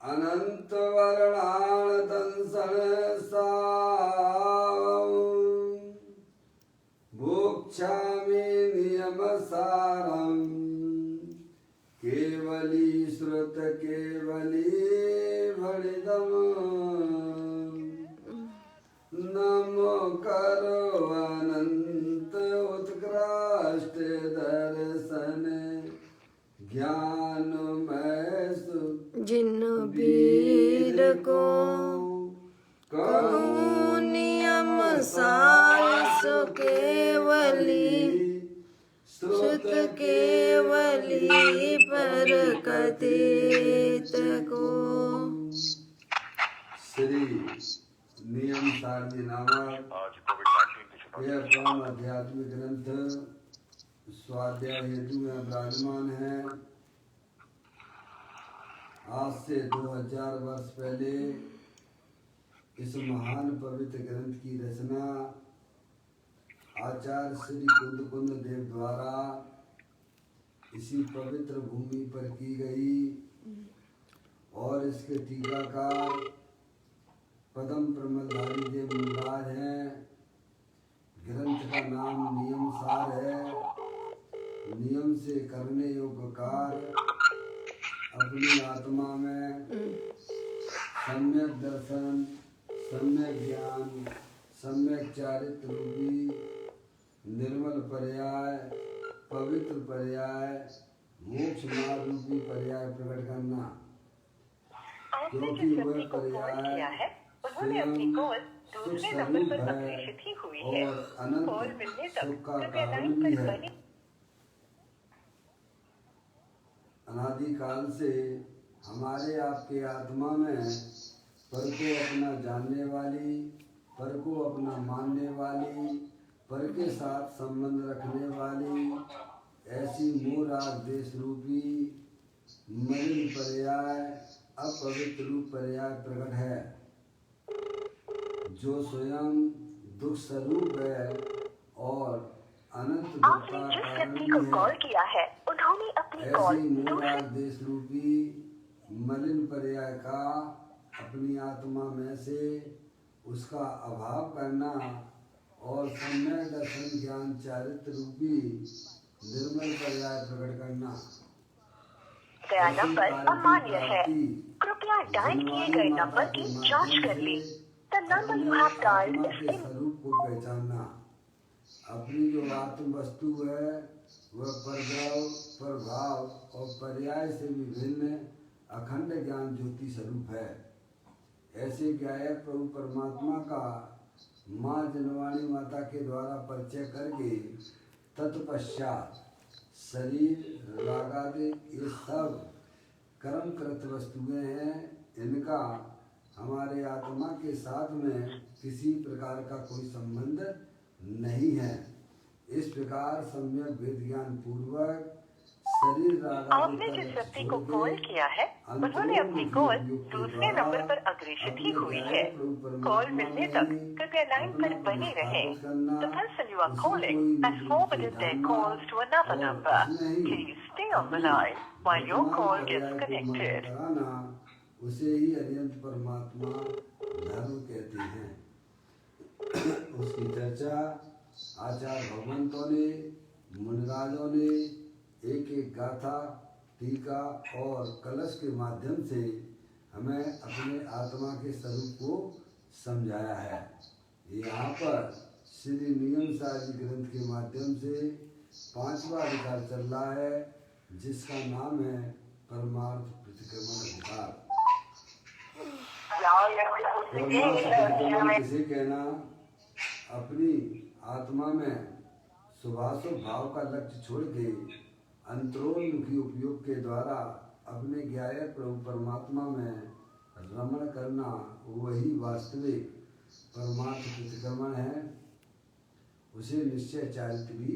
अनंत वर्णानतंसन भोक्ष्यामि नियमसारम् केवली श्रुत केवली फलितम् नमो करो अनंत उत्कृष्ट दर्शन ज्ञान में जिन वीर को कहूँ नियम सार सो केवली श्रुत केवली पर कथित को। श्री नियम सारणी नामक यह परम आध्यात्मिक ग्रंथ स्वाध्याय हेतु में विराजमान है। आज से 2000 वर्ष पहले इस महान पवित्र ग्रंथ की रचना आचार्य श्री कुंद देव द्वारा इसी पवित्र भूमि पर की गई और इसके टीकाकार पदम प्रमलधारी देव मुराद हैं। ग्रंथ का नाम नियम सार है। नियम से करने योग्य कार्य अपनी आत्मा में सम्यक दर्शन, सम्यक ज्ञान, सम्यक चारित्र रूपी निर्मल पर्याय, पवित्र पर्याय, मोक्ष मार्ग रूपी पर्याय प्रकट करना, क्योंकि वह पर्याय स्वयं सुख स्वरूप है और अनंत सुख का कारण भी है। अनादिकाल से हमारे आपके आत्मा में पर को अपना जानने वाली, पर को अपना मानने वाली, पर के साथ संबंध रखने वाली ऐसी मोह राग देश रूपी मलिन पर्याय, अपवित्र रूप पर्याय प्रकट है, जो स्वयं दुख स्वरूप है और अनंत दुख का कारण भी है। ऐसी मोह राग देश रूपी मलिन पर्याय का अपनी आत्मा में से उसका अभाव करना और सम्यक दर्शन ज्ञान चारित्र रूपी निर्मल पर्याय प्रकट करना। नंबर अमान्य है, कृपया डायल किए गए नंबर की जांच कर लें। The number you have dialed is in। स्वरूप को पहचानना, अपनी जो आत्म वस्तु है वह प्रभाव, प्रभाव और पर्याय से विभिन्न अखंड ज्ञान ज्योति स्वरूप है। ऐसे गायक प्रभु परमात्मा का माँ जनवाणी माता के द्वारा परिचय करके तत्पश्चात शरीर रागादि ये सब कर्मकृत वस्तुएं हैं। इनका हमारे आत्मा के साथ में किसी प्रकार का कोई संबंध नहीं है। इस प्रकार सम्यक वेद ज्ञान पूर्वक शरीर आपने जिस व्यक्ति को कॉल किया है उन्होंने अपनी कॉल दूसरे नंबर पर अग्रेषित ही हुई है। कॉल मिलने तक कृपया लाइन पर बने रहें। The person you are calling has forwarded their calls to another number. Please stay on the line while your call gets connected. उसे ही अनंत परमात्मा धर्म कहते हैं। उसकी चर्चा आचार्य भगवंतों ने, मुनिराजों ने एक एक गाथा, टीका और कलश के माध्यम से हमें अपने आत्मा के स्वरूप को समझाया है। यहाँ पर श्री नियम सार ग्रंथ के माध्यम से 5वां अधिकार चल रहा है, जिसका नाम है परमार्थ प्रतिक्रमण अधिकार। किसे कहना, अपनी आत्मा में शुभाशुभ भाव का लक्ष्य छोड़ के अंतरोन्मुखी उपयोग के द्वारा अपने ज्ञायक प्रभु परमात्मा में रमण करना, वही वास्तविक परमार्थ प्रतिक्रमण है। उसे निश्चय चारित्र भी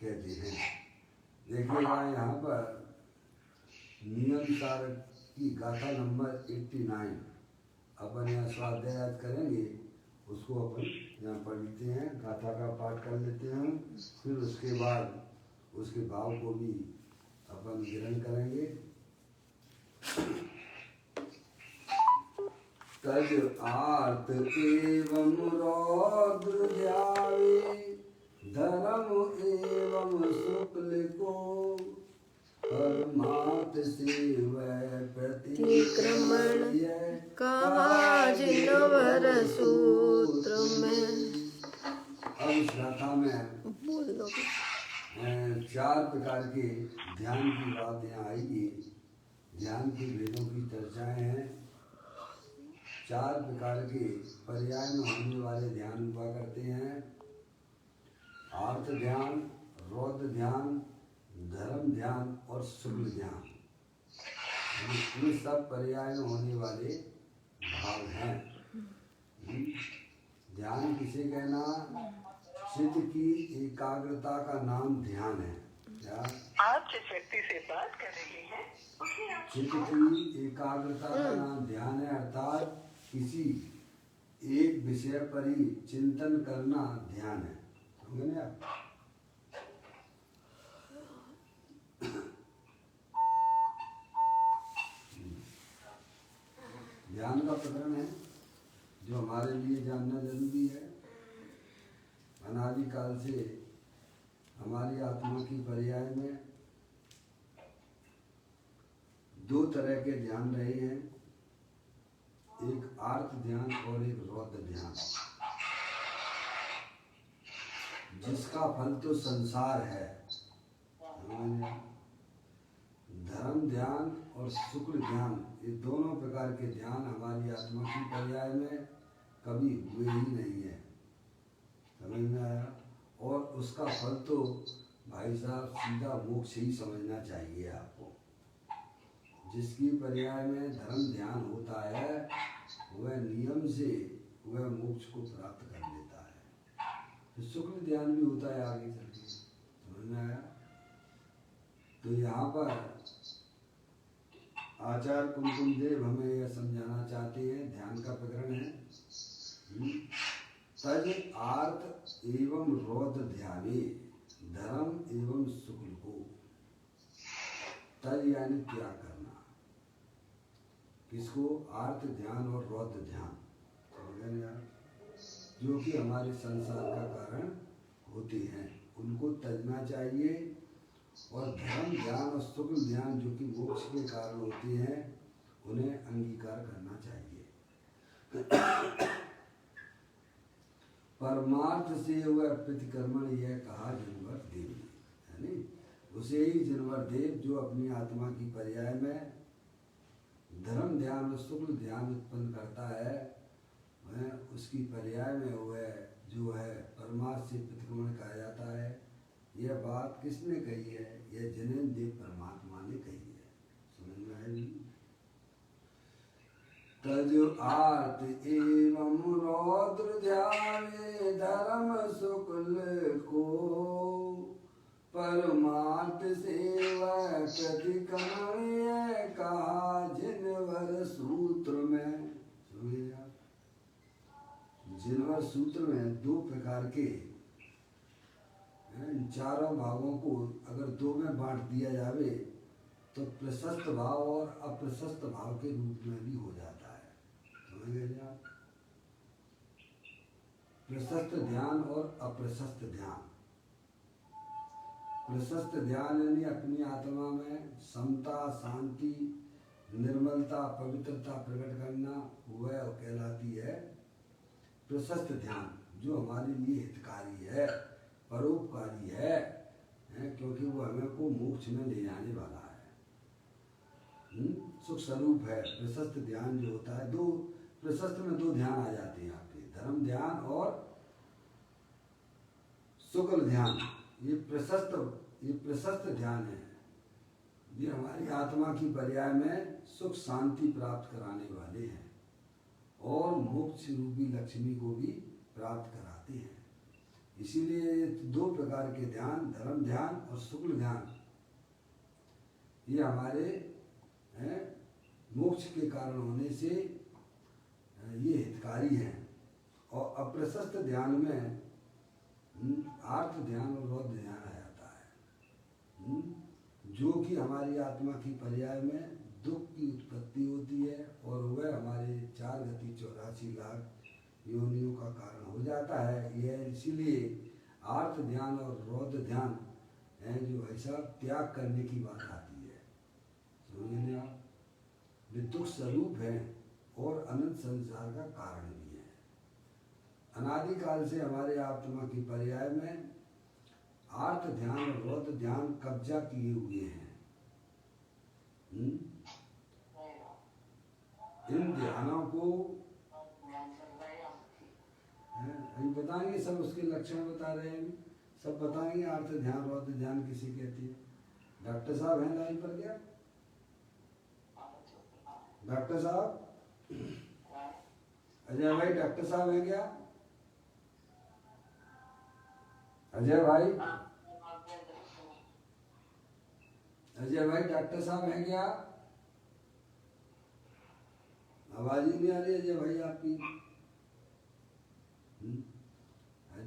कहते हैं। देखिएगा यहाँ पर नियम सार की गाथा नंबर 89 अपन यहाँ स्वाध्याय करेंगे, उसको अपन यहाँ पढ़ लेते हैं, गाथा का पाठ कर लेते हैं, फिर उसके बाद उसके भाव को भी अपन ग्रहण करेंगे। तज आर्त एवं रौद्र ध्यावे धर्म एवं शुक्ल को परमार्थ सेवै प्रतिक्रमण कहा जिनवर सूत्र में। अब इस गाथा में बोल दो। 4 प्रकार के ध्यान की बात यहाँ आएगी। ध्यान के भेदों की चर्चाएं हैं। 4 प्रकार के पर्याय में होने वाले ध्यान हुआ करते हैं। आर्त ध्यान, रौद्र ध्यान, धर्म ध्यान और शुक्ल ध्यान। ये सब पर्याय में होने वाले भाव हैं। ध्यान किसे कहना? चित्त की एकाग्रता का नाम ध्यान है। क्या आप जिस व्यक्ति से बात कर रहे हैं उसने आप चित्त की एकाग्रता का नाम ध्यान है, अर्थात किसी एक विषय पर ही चिंतन करना ध्यान है। समझे ना आप? ध्यान का प्रकरण है जो हमारे लिए जानना जरूरी है। अनादि काल से हमारी आत्मा की पर्याय में 2 तरह के ध्यान रहे हैं, एक आर्त ध्यान और एक रौद्र ध्यान, जिसका फल तो संसार है। धर्म ध्यान और शुक्ल ध्यान, ये दोनों प्रकार के ध्यान हमारी आत्मा की पर्याय में कभी हुए ही नहीं है। समझ में आया? और उसका फल तो भाई साहब सीधा मोक्ष ही समझना चाहिए आपको। जिसकी पर्याय में धर्म ध्यान होता है वह नियम से वह मोक्ष को प्राप्त कर लेता है। तो शुक्ल ध्यान भी होता है आगे चल के। समझ में आया? तो यहाँ पर आचार्य कुमकुम देव हमें यह समझाना चाहते हैं, ध्यान का प्रकरण है। तज आर्त एवं रौद्र ध्याने धर्म एवं शुक्ल को। तज यानी क्या करना, किसको? आर्त ध्यान और रौद्र ध्यान, जो कि हमारे संसार का कारण होते हैं, उनको तजना चाहिए। और धर्म ध्यान और शुक्ल ध्यान जो कि मोक्ष के कारण होते हैं, उन्हें अंगीकार करना चाहिए। परमार्थ से वह प्रतिक्रमण यह कहा जिनवर देव, यानी उसे ही जिनवर देव जो अपनी आत्मा की पर्याय में धर्म ध्यान और शुक्ल ध्यान उत्पन्न करता है, वह उसकी पर्याय में वह जो है परमार्थ से प्रतिक्रमण कहा जाता है। यह बात किसने कही है? यह जिनेन्द्र देव परमात्मा ने कही है। समझ में आएगी? तज आर्त एवं रौद्र ध्यावे धर्म शुक्ल को परमार्थ से वह प्रतिक्रमण कहा जिनवर सूत्र में। जिनवर सूत्र में 2 प्रकार के, इन चारों भावों को अगर 2 में बांट दिया जावे तो प्रशस्त भाव और अप्रशस्त भाव के रूप में भी हो जाता है। समझ गए आप? प्रशस्त ध्यान और अप्रशस्त ध्यान। प्रशस्त ध्यान यानी अपनी आत्मा में समता, शांति, निर्मलता, पवित्रता प्रकट करना, वह कहलाती है प्रशस्त ध्यान, जो हमारे लिए हितकारी है, परोपकारी है, क्योंकि वो हमें को मोक्ष में ले जाने वाला है, सुख स्वरूप है। प्रशस्त ध्यान जो होता है, 2 प्रशस्त में 2 ध्यान आ जाते हैं आपके, धर्म ध्यान और शुक्ल ध्यान। ये प्रशस्त ध्यान है, ये हमारी आत्मा की पर्याय में सुख शांति प्राप्त कराने वाले हैं और मोक्ष रूपी लक्ष्मी को भी प्राप्त कराते हैं। इसीलिए 2 प्रकार के ध्यान, धर्म ध्यान और शुक्ल ध्यान, ये हमारे मोक्ष के कारण होने से ये हितकारी हैं। और अप्रशस्त ध्यान में आर्त ध्यान और रौद्र ध्यान आ जाता है, जो कि हमारी आत्मा की पर्याय में दुख की उत्पत्ति होती है और वह हमारे 4 गति 84 लाख योनियों का कारण हो जाता है। यह इसीलिए आर्त ध्यान और रौद्र ध्यान है जो ऐसा त्याग करने की बात आती है। समझे आप? वे दुख स्वरूप हैं और अनंत संसार का कारण भी है। अनादिकाल से हमारे आत्मा की पर्याय में आर्त ध्यान और रौद्र ध्यान कब्जा किए हुए हैं। इन ध्यानों को अभी बताएंगे, सब उसके लक्षण बता रहे हैं, सब बताएंगे। आर्त ध्यान रौद्र ध्यान किसे कहती है? डॉक्टर साहब हैं लाइन पर क्या? डॉक्टर साहब, अजय भाई डॉक्टर साहब हैं क्या? अजय भाई, अजय भाई डॉक्टर साहब हैं क्या? आवाज ही नहीं आ रही अजय भाई आपकी।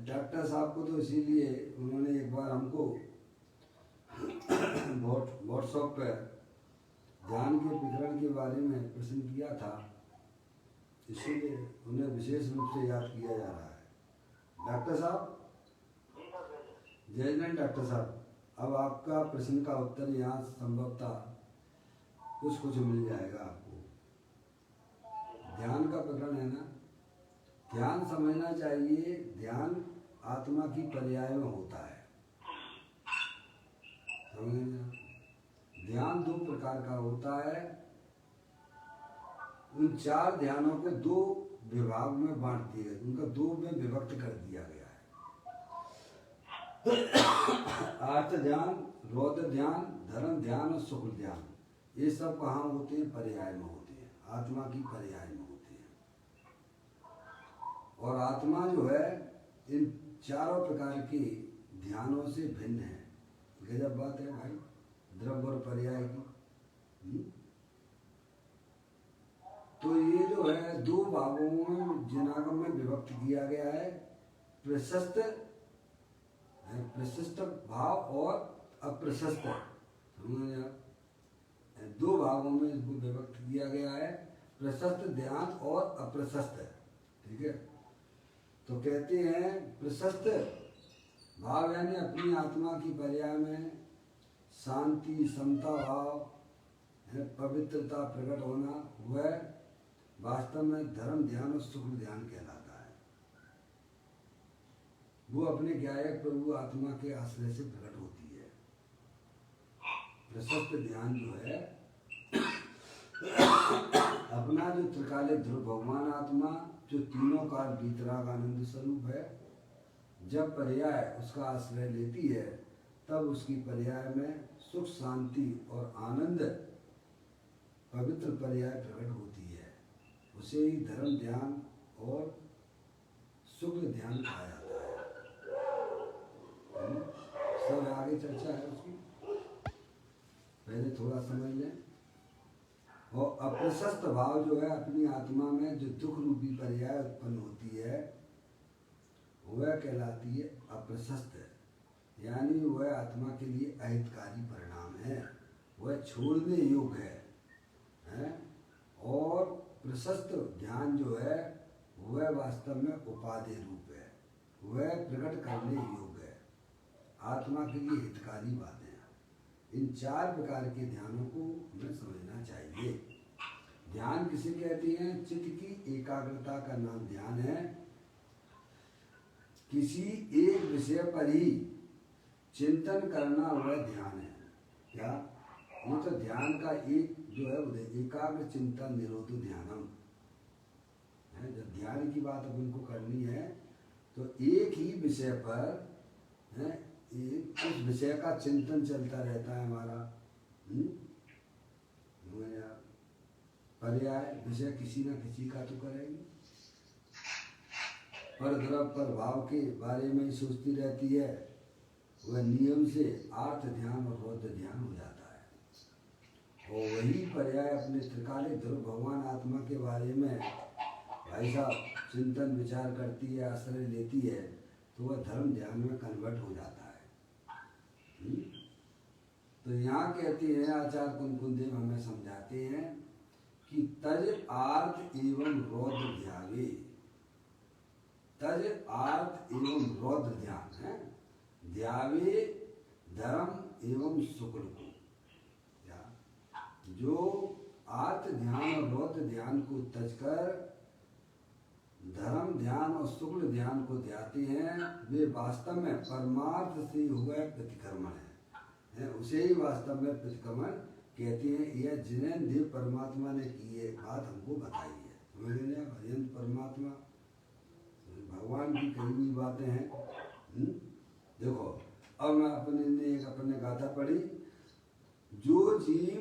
डॉक्टर साहब को तो इसीलिए उन्होंने एक बार हमको व्हाट्सएप पर ध्यान के प्रकरण के बारे में प्रश्न किया था, इसीलिए उन्हें विशेष रूप से याद किया जा रहा है। डॉक्टर साहब, जय जैन डॉक्टर साहब, अब आपका प्रश्न का उत्तर यहाँ संभवतः कुछ मिल जाएगा आपको। ध्यान का प्रकरण है ना, ध्यान समझना चाहिए। ध्यान आत्मा की पर्याय में होता है, समझे? ध्यान 2 प्रकार का होता है। उन 4 ध्यानों को 2 विभाग में बांट दिए गए, उनका 2 में विभक्त कर दिया गया है। आर्त ध्यान, रौद्र ध्यान, धर्म ध्यान और शुक्ल ध्यान, ये सब कहाँ होते हैं? पर्याय में होते हैं, आत्मा की पर्याय में होते हैं। और आत्मा जो है इन 4 प्रकार के ध्यानों से भिन्न है। गजब बात है भाई, द्रव्य और पर्याय की। तो ये जो है 2 भागों में जिनागम में विभक्त किया गया है, प्रशस्त भाव और अप्रशस्त। समझे आप? 2 भागों में इसको विभक्त किया गया है, प्रशस्त ध्यान और अप्रशस्त। ठीक है, तो कहते हैं प्रशस्त भाव यानी अपनी आत्मा की पर्याय में शांति, समता भाव, पवित्रता प्रकट होना, वह वास्तव में धर्म ध्यान और शुक्ल ध्यान कहलाता है। वो अपने ज्ञायक प्रभु आत्मा के आश्रय से प्रकट होती है। प्रशस्त ध्यान जो है अपना जो त्रिकालिक ध्रुव भगवान आत्मा जो तीनों काल वीतराग आनंद स्वरूप है, जब पर्याय उसका आश्रय लेती है तब उसकी पर्याय में सुख, शांति और आनंद पवित्र पर्याय प्रकट होती है। उसे ही धर्म ध्यान और शुक्ल ध्यान कहा जाता है। सब आगे चर्चा है उसकी, पहले थोड़ा समझ लें। और अप्रशस्त भाव जो है अपनी आत्मा में जो दुख रूपी पर्याय उत्पन्न होती है वह कहलाती है अप्रशस्त, यानी वह आत्मा के लिए अहितकारी परिणाम है, वह छोड़ने योग्य है। और प्रशस्त ध्यान जो है वह वास्तव में उपादेय रूप है, वह प्रकट करने योग्य है, आत्मा के लिए हितकारी बातें। इन 4 प्रकार के ध्यानों को हमें समझना चाहिए। ध्यान किसे कहते हैं? चित्त की एकाग्रता का नाम ध्यान है। किसी एक विषय पर ही चिंतन करना वह ध्यान है। क्या? ये तो ध्यान का एक जो है एकाग्र चिंतन निरोध ध्यानम है। जब ध्यान की बात अपन को करनी है तो एक ही विषय पर है, उस विषय का चिंतन चलता रहता है हमारा। पर्याय विषय किसी न किसी का तो करेगी, पर द्रव पर भाव के बारे में ही सोचती रहती है, वह नियम से आर्त ध्यान और रौद्र ध्यान हो जाता है। और वही पर्याय अपने त्रिकालिक ध्रुव भगवान आत्मा के बारे में भाई साहब चिंतन विचार करती है, आश्रय लेती है, तो वह धर्म ध्यान में कन्वर्ट हो जाता है। तो तो यहाँ कहते हैं आचार्य कुंकुम देव हमें समझाते हैं कि तज आर्त एवं रौद्र ध्यावे, तज आर्त एवं रौद्र ध्यान है, ध्यावे धर्म एवं शुक्ल को, जो आर्त ध्यान और रौद्र ध्यान को तजकर धर्म ध्यान और शुक्ल ध्यान को ध्याते हैं, वे वास्तव में परमार्थ से हुए प्रतिक्रमण है, उसे ही वास्तव में प्रतिक्रमण कहते हैं। यह जिन्हें देव परमात्मा ने की ये बात हमको बताई है, समझ लें, भजन परमात्मा भगवान की कही हुई बातें हैं। देखो अब मैं अपने गाथा पढ़ी, जो जीव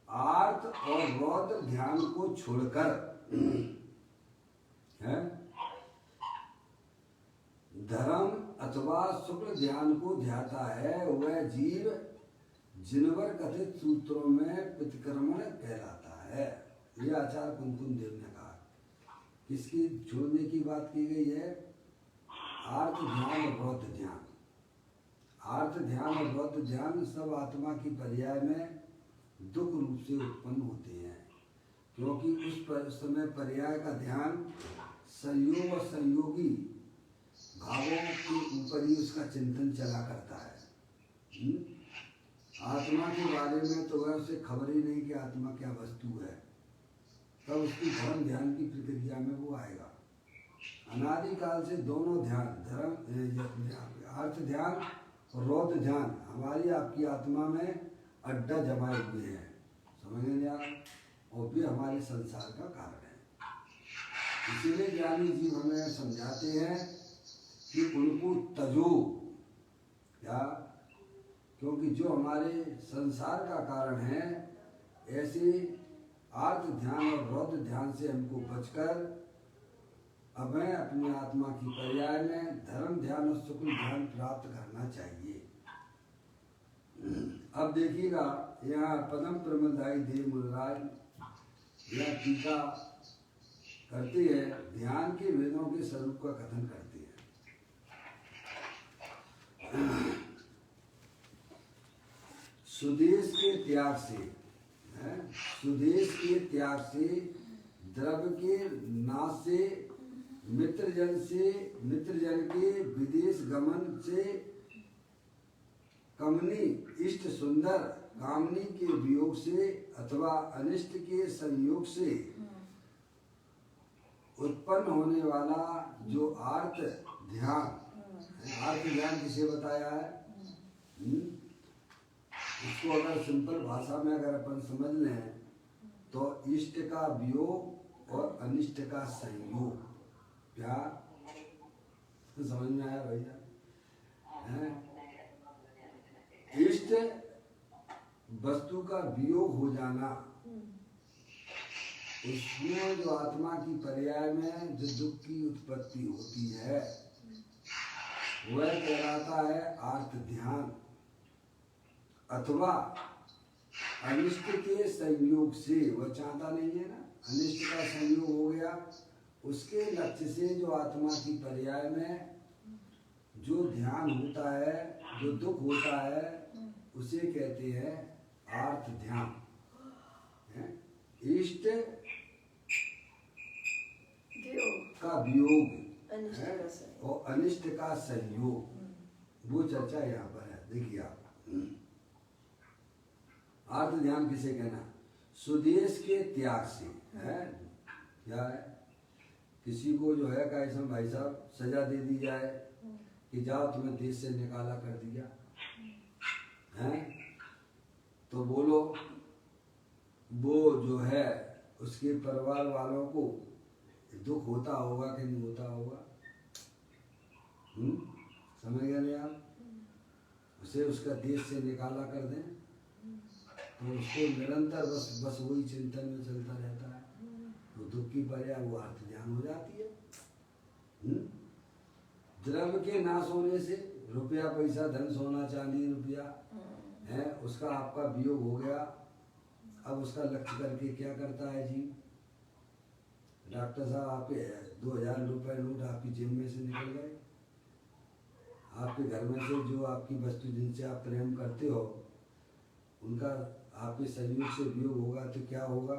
आर्त और रौद्र ध्यान को छोड़कर है धर्म अथवा शुक्ल ध्यान को ध्याता है, वह जीव जिनवर कथित सूत्रों में प्रतिक्रमण कहलाता है। यह आचार्य कुंकुम देव ने कहा। किसकी छोड़ने की बात की गई है? आर्त ध्यान और रौद्र ध्यान। आर्त ध्यान और रौद्र ध्यान सब आत्मा की पर्याय में दुख रूप से उत्पन्न होते हैं, क्योंकि उस समय पर्याय का ध्यान संयोग और संयोगी भावों के ऊपर ही उसका चिंतन चला करता है। आत्मा के बारे में तो वह उसे खबर ही नहीं कि आत्मा क्या वस्तु है, तब उसकी धर्म ध्यान की प्रक्रिया में वो आएगा। अनादिकाल से दोनों ध्यान, धर्म अर्थ ध्यान और रौद्र ध्यान हमारी आपकी आत्मा में अड्डा जमाए हुए हैं, समझ लें आप, और भी हमारे संसार का कारण है। इसीलिए ज्ञानी जी हमें समझाते हैं कि उनको तजो, क्या, क्योंकि जो हमारे संसार का कारण है, ऐसे आर्त ध्यान और रौद्र ध्यान से हमको बचकर हमें अपनी आत्मा की पर्याय में धर्म ध्यान और शुक्ल ध्यान प्राप्त करना चाहिए। अब देखिएगा यहाँ पदम प्रमदायी देव मुनिराज यह टीका करते हैं, ध्यान के वेदों के स्वरूप का कथन करते हैं। सुदेश के त्याग से, सुदेश के त्याग से, द्रव्य के नाश से, मित्रजन के विदेश गमन से, कमनी इष्ट सुंदर कामनी के वियोग से अथवा अनिष्ट के संयोग से उत्पन्न होने वाला जो आर्त ध्यान, आर्त ध्यान किसे बताया है? इसको अगर सिंपल भाषा में अगर अपन समझ लें तो इष्ट का वियोग और अनिष्ट का संयोग, क्या समझ में आया भैया? इष्ट वस्तु का वियोग हो जाना, उसमें जो आत्मा की पर्याय में जो दुख की उत्पत्ति होती है वह कहलाता है आर्त ध्यान। अथवा अनिष्ट के संयोग से, वह चाहता नहीं है ना, अनिष्ट का संयोग हो गया, उसके लक्ष्य से जो आत्मा की पर्याय में जो ध्यान होता है, जो दुख होता है, उसे कहते हैं आर्त ध्यान। इष्ट का वियोग और अनिष्ट का संयोग, वो चर्चा यहाँ पर है। देखिए आप, आर्त ध्यान किसे कहना? सुदेश के त्याग से है। क्या है? किसी को जो है कैसा भाई साहब सजा दे दी जाए कि जाओ तुम्हें देश से निकाला कर दिया है, तो बोलो वो जो है उसके परिवार वालों को दुख होता होगा कि नहीं होता होगा? समझ गए नहीं आप? उसे उसका देश से निकाला कर दें तो उसको निरंतर बस वही चिंतन में चलता रहता है, तो दुख की पर्याय वो आर्त ध्यान हो जाती है। द्रव्य के नाश होने से, रुपया पैसा धन सोना चांदी रुपया है, उसका आपका वियोग हो गया, अब उसका लक्ष्य करके क्या करता है जी? डॉक्टर साहब आपके 2000 रुपए नोट आपकी जेब में से निकल गए, आपके घर में से जो आपकी वस्तु जिनसे आप प्रेम करते हो उनका आपके संयोग से वियोग होगा तो क्या होगा?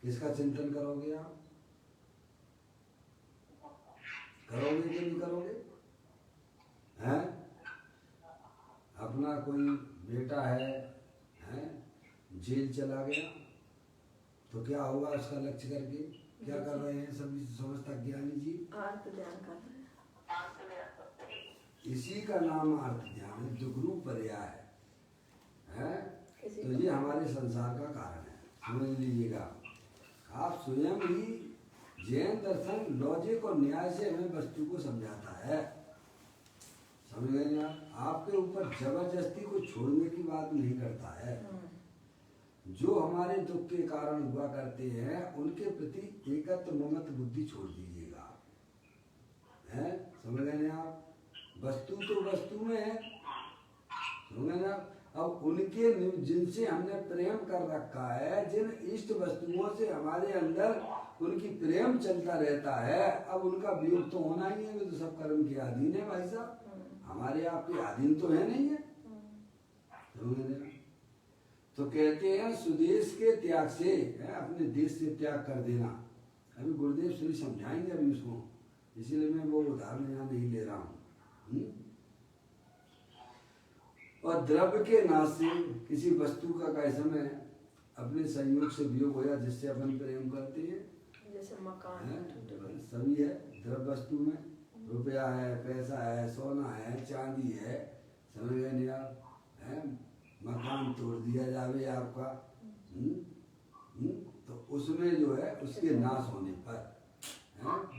किसका चिंतन करोगे आप? करोगे कि नहीं करोगे? हैं? अपना कोई बेटा है जेल चला गया तो क्या होगा उसका लक्ष्य करके? क्या कर रहे हैं सभी समझता ज्ञानी जी? आर्त ध्यान कर रहे हैं। इसी का नाम अर्थ ध्यान है, जुगनू पर्याय है। तो ये हमारे संसार का कारण है, समझ लीजिएगा। आप स्वयं ही जैन दर्शन लॉजिक और न्याय से हमें वस्तु को समझाता है, समझ गए ना? आपके ऊपर जबरदस्ती को छोड़ने की बात नहीं करता है। जो हमारे दुख के कारण हुआ करते हैं उनके प्रति एकत्र ममत्व बुद्धि छोड़ दीजिएगा, है? समझ गए आप? वस्तु तो वस्तु में है, समझ गए ना? अब उनके जिनसे हमने प्रेम कर रखा है, जिन इष्ट वस्तुओं से हमारे अंदर उनकी प्रेम चलता रहता है, अब उनका वियोग तो होना ही है। वे तो सब कर्म के अधीन है भाई साहब, हमारे आपके अधीन तो है नहीं है, समझ गए ना? तो कहते हैं सुदेश के त्याग से, अपने देश से त्याग कर देना। अभी गुरुदेव श्री समझाएंगे अभी उसको, इसीलिए मैं वो उदाहरण यहाँ नहीं ले रहा हूँ। और द्रव्य के नाश से किसी वस्तु का कैसे में अपने संयोग से वियोग होया जिससे अपन प्रेम करते हैं, जैसे मकान सभी है द्रव्य वस्तु में, रुपया है, पैसा है, सोना है, चांदी है, समझ गए नहीं आप? मकान तोड़ दिया जावे आपका, तो उसमें जो है उसके नाश होने पर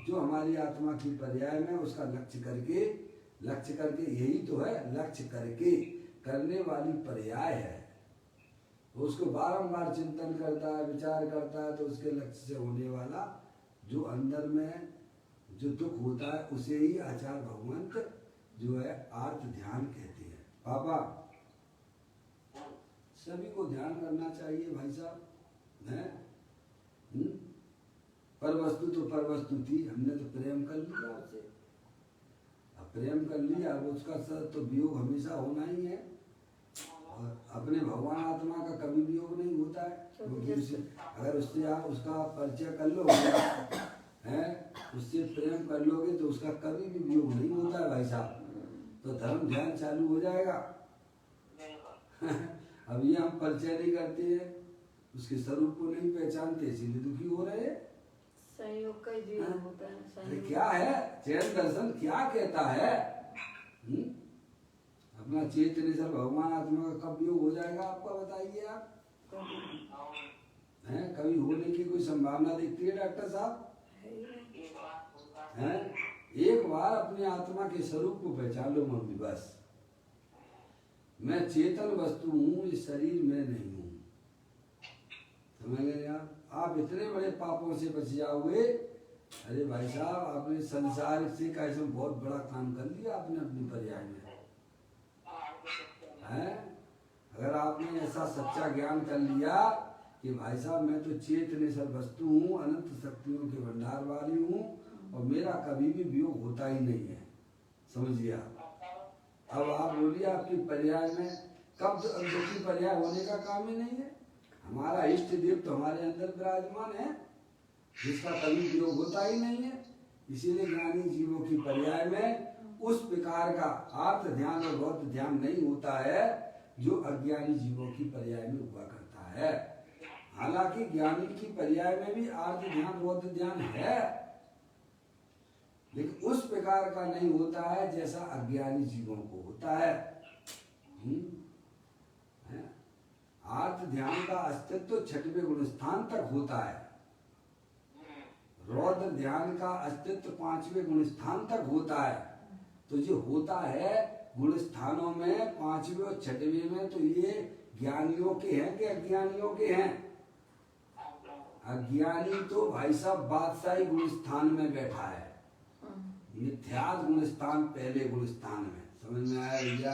जो हमारी आत्मा की पर्याय में उसका लक्ष्य करके यही तो है, लक्ष्य करके करने वाली पर्याय है। उसको बारंबार चिंतन करता है, विचार करता है, तो उसके लक्ष्य से होने वाला जो अंदर में जो दुख होता है उसे ही आचार्य भगवंत जो है आर्त ध्यान कहते हैं। पापा सभी को ध्यान करना चाहिए भाई साहब, है? पर वस्तु तो पर वस्तु थी, हमने तो प्रेम कर लिया उससे, अब प्रेम कर लिया, अब उसका सर तो वियोग हमेशा होना ही है। और अपने भगवान आत्मा का कभी वियोग नहीं होता है, क्योंकि अगर उससे आप उसका परिचय कर लोगे, है, उससे प्रेम कर लोगे तो उसका कभी भी वियोग नहीं होता है भाई साहब। तो धर्म ध्यान चालू हो जाएगा। अब ये हम परिचय नहीं करते हैं, उसके स्वरूप को नहीं पहचानते, इसीलिए दुखी हो रहे हैं। संयोग का ही होता है। क्या है जैन दर्शन क्या कहता है? अपना चैतन्य सर भगवान आत्मा का कब योग हो जाएगा आपका बताइए आप? हैं कभी होने की कोई संभावना दिखती है डॉक्टर साहब? हैं एक बार अपनी आत्मा के स्वरूप को पहचान लो मम्मी, बस मैं चेतन वस्तु हूँ, इस शरीर में नहीं हूँ, समझ गए आप? आप इतने बड़े पापों से बच जाओगे। अरे भाई साहब आपने संसार से कैसे बहुत बड़ा काम कर लिया आपने अपनी पर्याय में, है? अगर आपने ऐसा सच्चा ज्ञान कर लिया कि भाई साहब मैं तो चेतनेश्वर वस्तु हूँ, अनंत शक्तियों के भंडार वाली हूँ और मेरा कभी भी वियोग होता ही नहीं है, समझिए आप। अब आप बोलिए आपकी पर्याय में कब दुखी पर्याय होने का काम ही नहीं है। हमारा इष्ट देव तो हमारे अंदर विराजमान है, जिसका कभी वियोग होता ही नहीं है। इसीलिए ज्ञानी जीवों की पर्याय में उस प्रकार का आर्त ध्यान और बौद्ध ध्यान नहीं होता है जो अज्ञानी जीवों की पर्याय में हुआ करता है। हालांकि ज्ञानी की पर्याय में भी आर्त ध्यान बौद्ध ध्यान है, लेकिन उस प्रकार का नहीं होता है जैसा अज्ञानी जीवों को होता है। आर्त ध्यान का अस्तित्व छठवें गुण स्थान तक होता है, रौद्र ध्यान का अस्तित्व पांचवें गुण स्थान तक होता है। तो जो होता है गुण स्थानों में पांचवें और छठवें में, तो ये ज्ञानियों के हैं कि अज्ञानियों के हैं? अज्ञानी तो भाई साहब बादशाही गुण स्थान में बैठा है, मिथ्यात्व गुण स्थान पहले गुण स्थान में। समझ में आया भैया?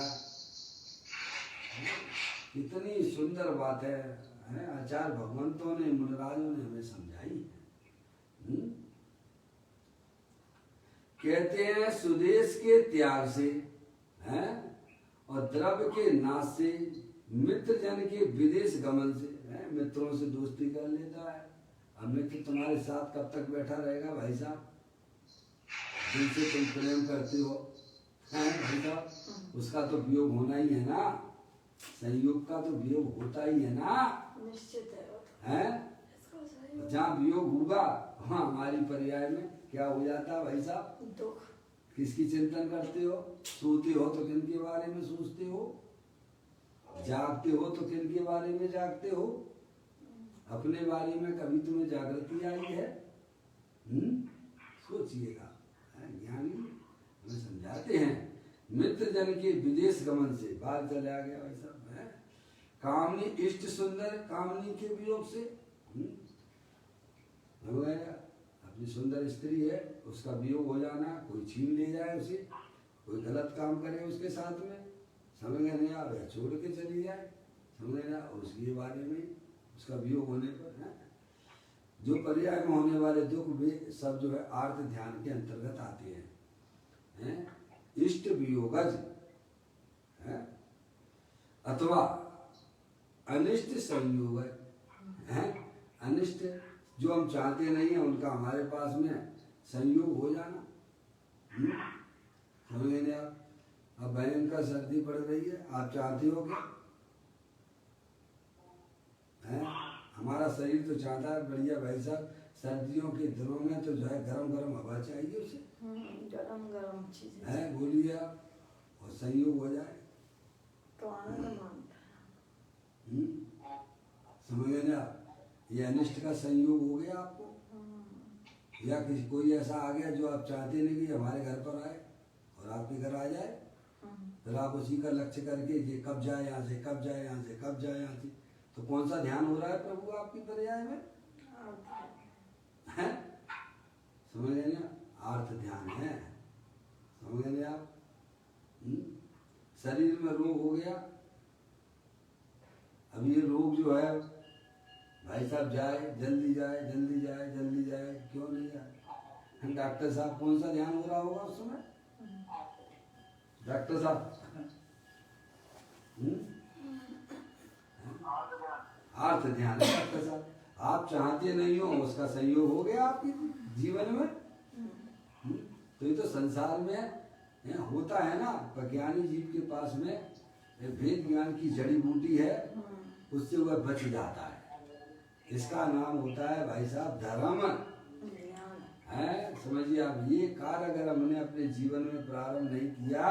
कितनी सुंदर बात है आचार्य भगवंतों ने मुनिराजों ने हमें समझाई है। कहते हैं सुदेश के त्याग से हैं, और द्रव्य के नाश से, मित्र जन के विदेश गमन से, हैं, मित्रों से दोस्ती कर लेता है। अब मित्र तुम्हारे साथ कब तक बैठा रहेगा भाई साहब, जिनसे तुम प्रेम करते हो, हैं भाई साहब, उसका तो वियोग होना ही है ना, संयोग का तो वियोग होता ही है ना, निश्चित है वो तो। हैं। जहाँ वियोग होगा वहाँ हमारी पर्याय में क्या हो जाता है भाई साहब, दुख। किसकी चिंतन करते हो, सोते हो तो किन के बारे में सोचते हो, जागते हो तो किन के बारे में जागते हो, अपने बारे में कभी तुम्हें जागृति आई है? सोचिएगा। ज्ञानी हमें समझाते हैं, मित्र जन के विदेश गमन से, बाहर चला गया भाई साहब, है कामनी इष्ट सुंदर, कामनी के वियोग से, हो गया। अपनी सुंदर स्त्री है, उसका वियोग हो जाना, कोई छीन ले जाए उसे, कोई गलत काम करे उसके साथ में, समझ में नहीं आ रहा, छोड़ के चली जाए, समझ ना, उसके बारे में उसका वियोग होने पर है। जो पर्याय में होने वाले दुख वे सब जो है आर्त ध्यान के अंतर्गत आते हैं, इष्ट वियोगज है, अथवा अनिष्ट संयोग है, अनिष्ट जो हम चाहते नहीं है उनका हमारे पास में संयोग हो जाना, समझ नहीं आप। अब भयंकर सर्दी पड़ रही है, आप चाहते हो क्या? हैं, हमारा शरीर तो चाहता है बढ़िया भाई साहब, सर्दियों के दिनों में तो जो है गरम गरम हवा चाहिए उसे, गरम गरम चीजें है, बोलिए आप, और संयोग हो जाए तो आनंद मानता है। समझ गए ना, ये अनिष्ट का संयोग हो गया आपको, या किसी कोई ऐसा आ गया जो आप चाहते नहीं कि हमारे घर पर आए और आपके घर आ जाए, फिर आप उसी का लक्ष्य करके ये कब जाए यहाँ से, कब जाए यहाँ से, कब जाए यहाँ से, तो कौन सा ध्यान हो रहा है प्रभु आपकी पर्याय में? हैं, समझ गए ना, आर्थ ध्यान है, समझ गए आप। शरीर में रोग हो गया, अब ये रोग जो है भाई साहब जाए, जल्दी जाए, जल्दी जाए, जल्दी जाए, क्यों नहीं जाए? डॉक्टर साहब कौन सा ध्यान हो रहा होगा उस समय? डॉक्टर साहब आर्थ ध्यान है डॉक्टर साहब, आप चाहते नहीं हो, उसका संयोग हो गया आपके जीवन में। तो ये तो संसार में होता है ना, ज्ञानी जीव के पास में वेद ज्ञान की जड़ी बूटी है, उससे वह बच जाता है। इसका नाम होता है भाई साहब धर्म है, समझिए आप। ये कार्य अगर हमने अपने जीवन में प्रारंभ नहीं किया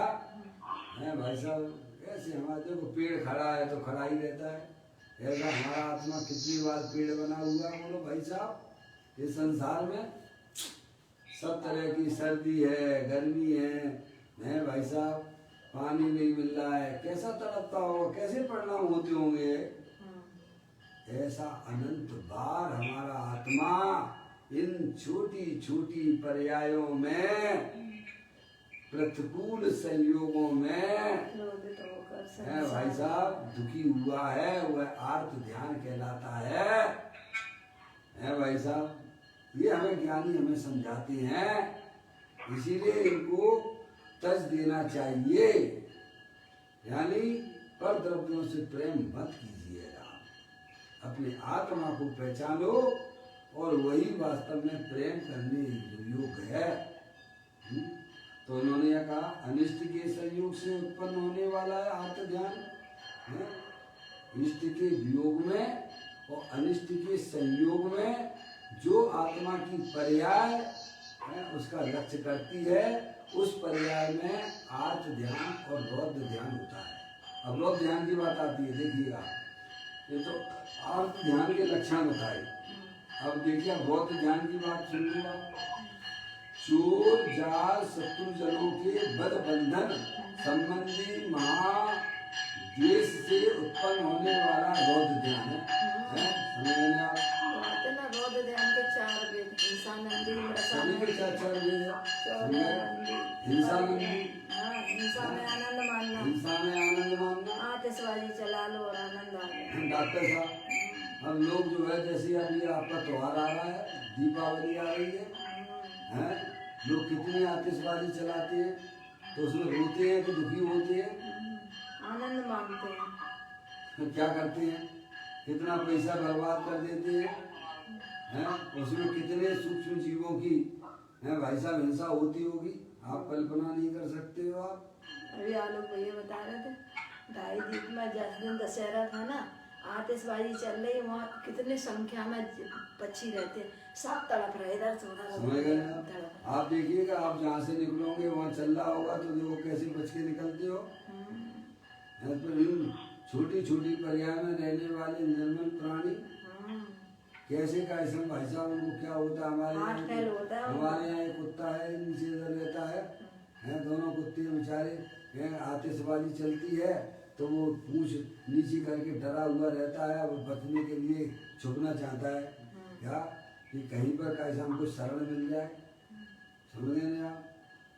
है भाई साहब, ऐसे हमारे देखो पेड़ खड़ा है तो खड़ा ही रहता है, ऐसा हमारा आत्मा कितनी बार पेड़ बना हुआ है, बोलो भाई साहब। इस संसार में सब तरह की सर्दी है, गर्मी है भाई साहब, पानी नहीं मिल रहा है, कैसा तड़पता होगा, कैसे परिणाम होते होंगे। ऐसा अनंत बार हमारा आत्मा इन छोटी छोटी पर्यायों में, प्रतिकूल संयोगों में है भाई साहब दुखी हुआ है, वह आर्त ध्यान कहलाता है भाई साहब। ये हमें ज्ञानी हमें समझाते हैं, इसीलिए इनको तज देना चाहिए, यानी पर द्रव्यों से प्रेम मत कीजिएगा, अपने आत्मा को पहचानो और वही वास्तव में प्रेम करने योग्य है। तो उन्होंने यह कहा अनिष्ट के संयोग से उत्पन्न होने वाला है आर्त ध्यान, इष्ट के वियोग में और अनिष्ट के संयोग में जो आत्मा की पर्याय उसका लक्ष्य करती है, उस पर्याय में आर्त ध्यान और बौद्ध ध्यान होता है। अब बौद्ध ध्यान की बात आती है, देखिएगा ये तो आर्त ध्यान के लक्षण बताए। अब देखिए बौद्ध ध्यान की बात सुन लूँगा, चोर जाल शत्रुजनों के बद बंधन संबंधी महाद्वेष से उत्पन्न होने वाला बौद्ध ध्यान है। समझ आप बौद्ध ध्यान के 4 वेद, हिंसा नंदी हिंसा नंदी, हिंसा में आनंद मानना, हिंसा में आनंद मानना, आतिशबाजी चला लो और आनंद आ गया। डॉक्टर साहब हम लोग जो है जैसे अभी आपका त्योहार आ रहा है, दीपावली आ रही है, लोग कितनी आतिशबाजी चलाते हैं, तो उसमें रोते हैं कि दुखी होते हैं? आनंद मानते हैं। तो क्या करते हैं? कितना पैसा बर्बाद कर देते हैं, हैं? उसमें कितने सूक्ष्म जीवों की हैं भाई साहब हिंसा होती होगी, आप कल्पना नहीं कर सकते हो आप। अभी आलोक भैया बता रहे थे, ढाई दीप में जिस दिन दशहरा था ना, आतिशबाजी चल रही, वहाँ कितने संख्या में पक्षी रहते हैं, सब तड़प रहे इधर से उधर। समझ गए आप देखिएगा, आप जहाँ से निकलोगे वहाँ चल रहा होगा तो देखो कैसे बच के निकलते हो। छोटी छोटी पर्याय में रहने वाले निर्मल प्राणी कैसे का इसमें भाई साहब उनको क्या होता है? हमारे यहाँ एक कुत्ता है नीचे इधर रहता है, दोनों कुत्ते बेचारे आतिशबाजी चलती है तो वो पूंछ नीचे करके डरा हुआ रहता है, वो बचने के लिए छुपना चाहता है क्या कि कहीं पर कैसे हमको शरण मिल जाए। समझ गए ना आप?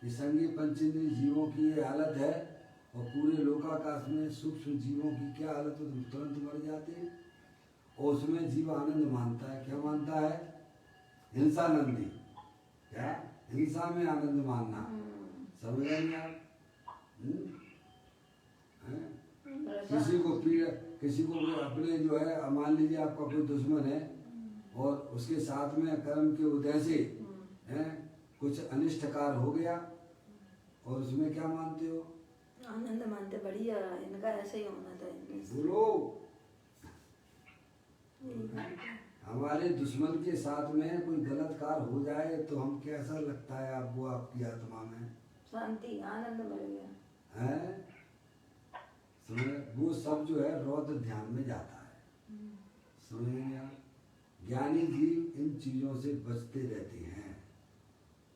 ये संगी पंचेंद्रीय जीवों की ये हालत है, और पूरे लोकाकाश में सूक्ष्म जीवों की क्या हालत हो, तुरंत मर जाते हैं। और उसमें जीव आनंद मानता है, क्या मानता है? हिंसानंदी, क्या हिंसा में आनंद मानना। समझ रहे हैं आप? किसी को पीड़ा, किसी को अपने जो है, मान लीजिए आपका कोई दुश्मन है और उसके साथ में कर्म के उदय से कुछ अनिष्टकार हो गया, और उसमें क्या मानते हो? आनंद मानते। बढ़िया, इनका ऐसे ही होना था। बोलो, हमारे दुश्मन के साथ में कोई गलत कार्य हो जाए तो हम कैसा लगता है आपको, आपकी आत्मा में? शांति, आनंद मिल गया है। वो सब जो है रौद्र ध्यान में जाता है। समझेंगे आप? ज्ञानी जीव इन चीजों से बचते रहते हैं।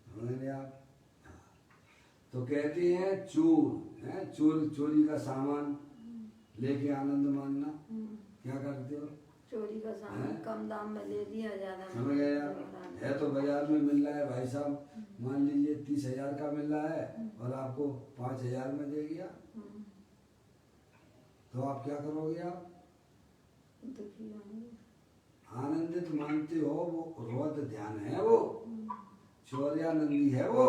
समझेंगे आप? तो कहते हैं चोर है, चोरी का सामान लेके आनंद मानना। क्या करते हो? चोरी का सामान कम दाम में ले लिया, ज्यादा। समझ गए आप? है तो बाजार में मिल रहा है भाई साहब, मान लीजिए 30,000 का मिल रहा है और आपको 5,000 में दे गया, तो आप क्या करोगे? आप दुखी होंगे। आनंदित मानते हो, वो रौद्र ध्यान है, वो चौर्यानंदी है, वो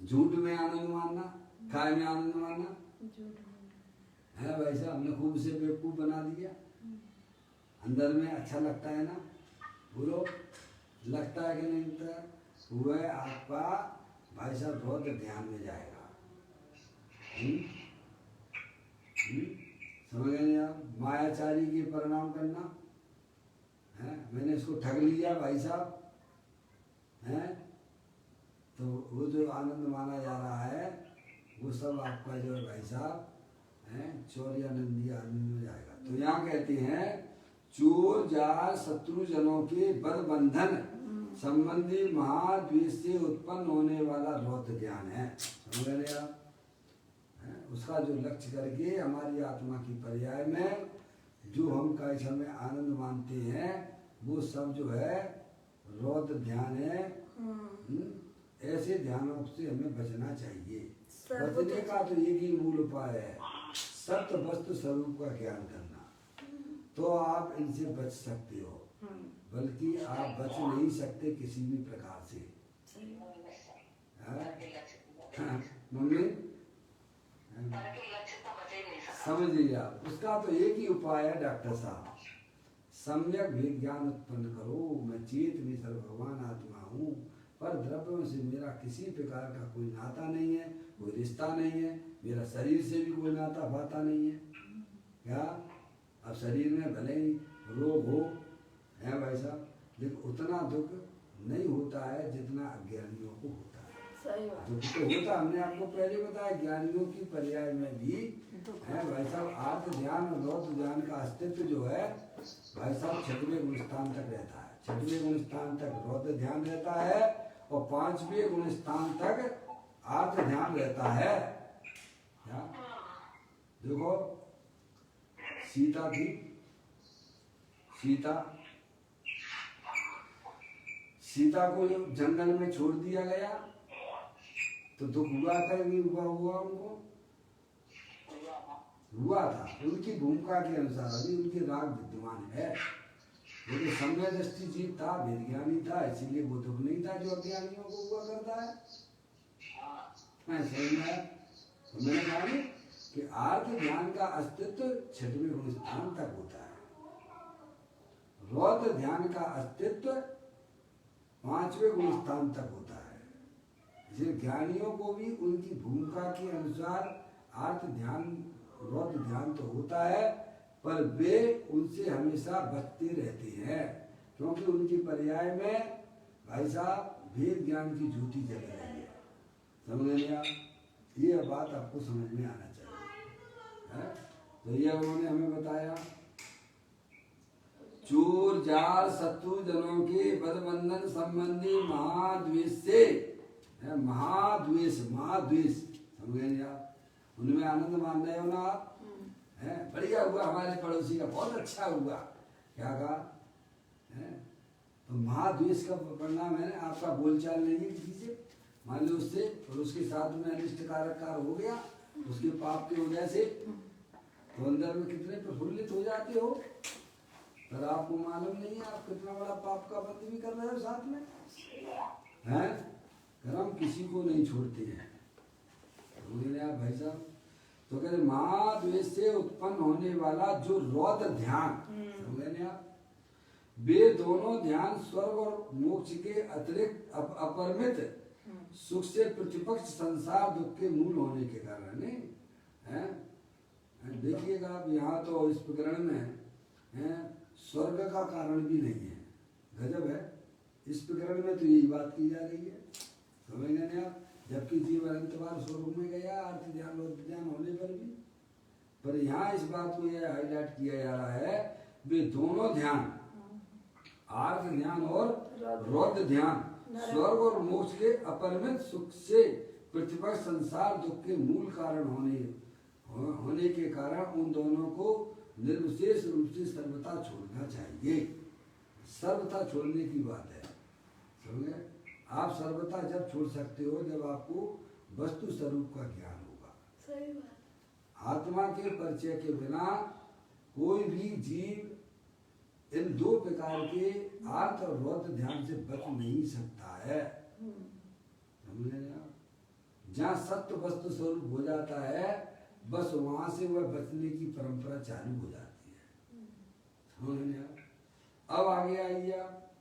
झूठ में आनंद मानना, काय में आनंद मानना है भाई साहब। हमने खूब से बेवकूफ बना दिया, अंदर में अच्छा लगता है ना? बोलो, लगता है कि नहीं लगता? वह आपका भाई साहब रौद्र ध्यान में जाएगा। समझ गए आप? मायाचारी के परिणाम करना है, मैंने इसको ठग लिया भाई साहब, हैं? तो वो जो आनंद माना जा रहा है वो सब आपका जो है भाई साहब है चौर्यानंदी आनंद में जाएगा। तो यहाँ कहते हैं चोर जार शत्रु जनों के बद बंधन संबंधी महाद्वेष से उत्पन्न होने वाला रौद्र ज्ञान है। समझ रहे आप? उसका जो लक्ष्य करके हमारी आत्मा की पर्याय में जो हम कैसा में आनंद मानते हैं वो सब जो है रौद्र ध्यान है। ऐसे ध्यानों से हमें बचना चाहिए। बचने का तो एक ही मूल उपाय है, सत्य वस्तु स्वरूप का ज्ञान करना, तो आप इनसे बच सकते हो, बल्कि आप बच नहीं सकते किसी भी प्रकार से। मम्मी समझिए आप, उसका तो एक ही उपाय है डॉक्टर साहब, सम्यक विज्ञान उत्पन्न करो। मैं चेत में सर्व भगवान आत्मा हूँ, पर द्रव्यों से मेरा किसी प्रकार का कोई नाता नहीं है, कोई रिश्ता नहीं है, मेरा शरीर से भी कोई नाता पाता नहीं है। क्या अब शरीर में भले ही रोग हो है भाई साहब, लेकिन उतना दुख नहीं होता है जितना अज्ञानियों को होता है। सही बात। दुख तो होता, हमने आपको पहले बताया, ज्ञानियों की पर्याय में भी है भाई साहब। आत्म ध्यान और रौद्र ध्यान का अस्तित्व जो है भाई साहब 6वें गुण स्थान तक रहता है। 6वें गुण स्थान तक रौद्र ध्यान रहता है और 5वें गुण स्थान तक आत्म ध्यान रहता है। क्या देखो, सीता थी, सीता को जंगल में छोड़ दिया गया तो दुख हुआ था नहीं हुआ उनको? हुआ था। उनकी भूमिका के अनुसार अभी उनके राग विद्यमान है, लेकिन सम्य दृष्टि जीव था, वेद ज्ञानी था, इसीलिए वो दुख नहीं था जो अज्ञानियों को हुआ करता है। मैंने कहा कि आर्थ ध्यान का अस्तित्व 6वें गुण स्थान तक होता है, रौद्र ध्यान का अस्तित्व 5वें गुण स्थान तक होता है। इसलिए ज्ञानियों को भी उनकी भूमिका के अनुसार आर्थ ध्यान रौद्र ध्यान तो होता है, पर वे उनसे हमेशा बचते रहते हैं, क्योंकि उनकी पर्याय में भाई साहब वेद ज्ञान की ज्योति जल रही है। समझ लिया? ये बात आपको समझ में आना चाहिए है? तो ये उन्होंने हमें बताया, चोर जार शत्रु जनों के बदबंधन संबंधी महाद्वेष से, महाद्वेष समझ गए आप? उनमें आनंद मान रहे हो ना आप? है बढ़िया हुआ, हमारे पड़ोसी का बहुत अच्छा हुआ। क्या कहा है? तो महाद्वेष का परिणाम है आपका बोलचाल नहीं है किसी से, मान लो उससे और उसके साथ में अनिष्टकारक कार्य हो गया उसके पाप की वजह से, तो अंदर में कितने प्रफुल्लित हो जाते हो, पर आपको मालूम नहीं है आप कितना बड़ा पाप का बंद भी कर रहे हो साथ में हैं। कर्म किसी को नहीं छोड़ते हैं। आप भाई साहब तो कहते महाद्वेष से उत्पन्न होने वाला जो रौद्र ध्यान, समझे आप, वे दोनों ध्यान स्वर्ग और मोक्ष के अतिरिक्त अपरिमित सुख से प्रतिपक्ष संसार दुख के मूल होने के कारण है। देखिएगा आप यहाँ तो इस प्रकरण में स्वर्ग का कारण भी नहीं है, गजब है। इस प्रकरण में तो यही बात की जा रही है, समझेंगे आप, जबकि जीव अनंतवार स्वरूप में गया अर्थ ध्यान और ध्यान होने पर भी, पर यहाँ इस बात को यह हाईलाइट किया जा रहा है वे दोनों ध्यान आर्थ ध्यान और रौद्र ध्यान स्वर्ग और मोक्ष के अपरिमित सुख से प्रतिपक्ष संसार दुख के मूल कारण होने के कारण उन दोनों को निर्विशेष रूप से सर्वथा छोड़ना चाहिए। सर्वथा छोड़ने की बात है, समझे? आप सर्वथा जब छोड़ सकते हो जब आपको वस्तु स्वरूप का ज्ञान होगा। सही बात। आत्मा के परिचय के बिना कोई भी जीव इन दो प्रकार के आर्थ और रौद्र ध्यान से बच नहीं सकता है, समझे आप? जहाँ सत्य वस्तु स्वरूप हो जाता है बस वहां से वह बचने की परंपरा चालू हो जाती है, समझे आप? अब आगे आइए आप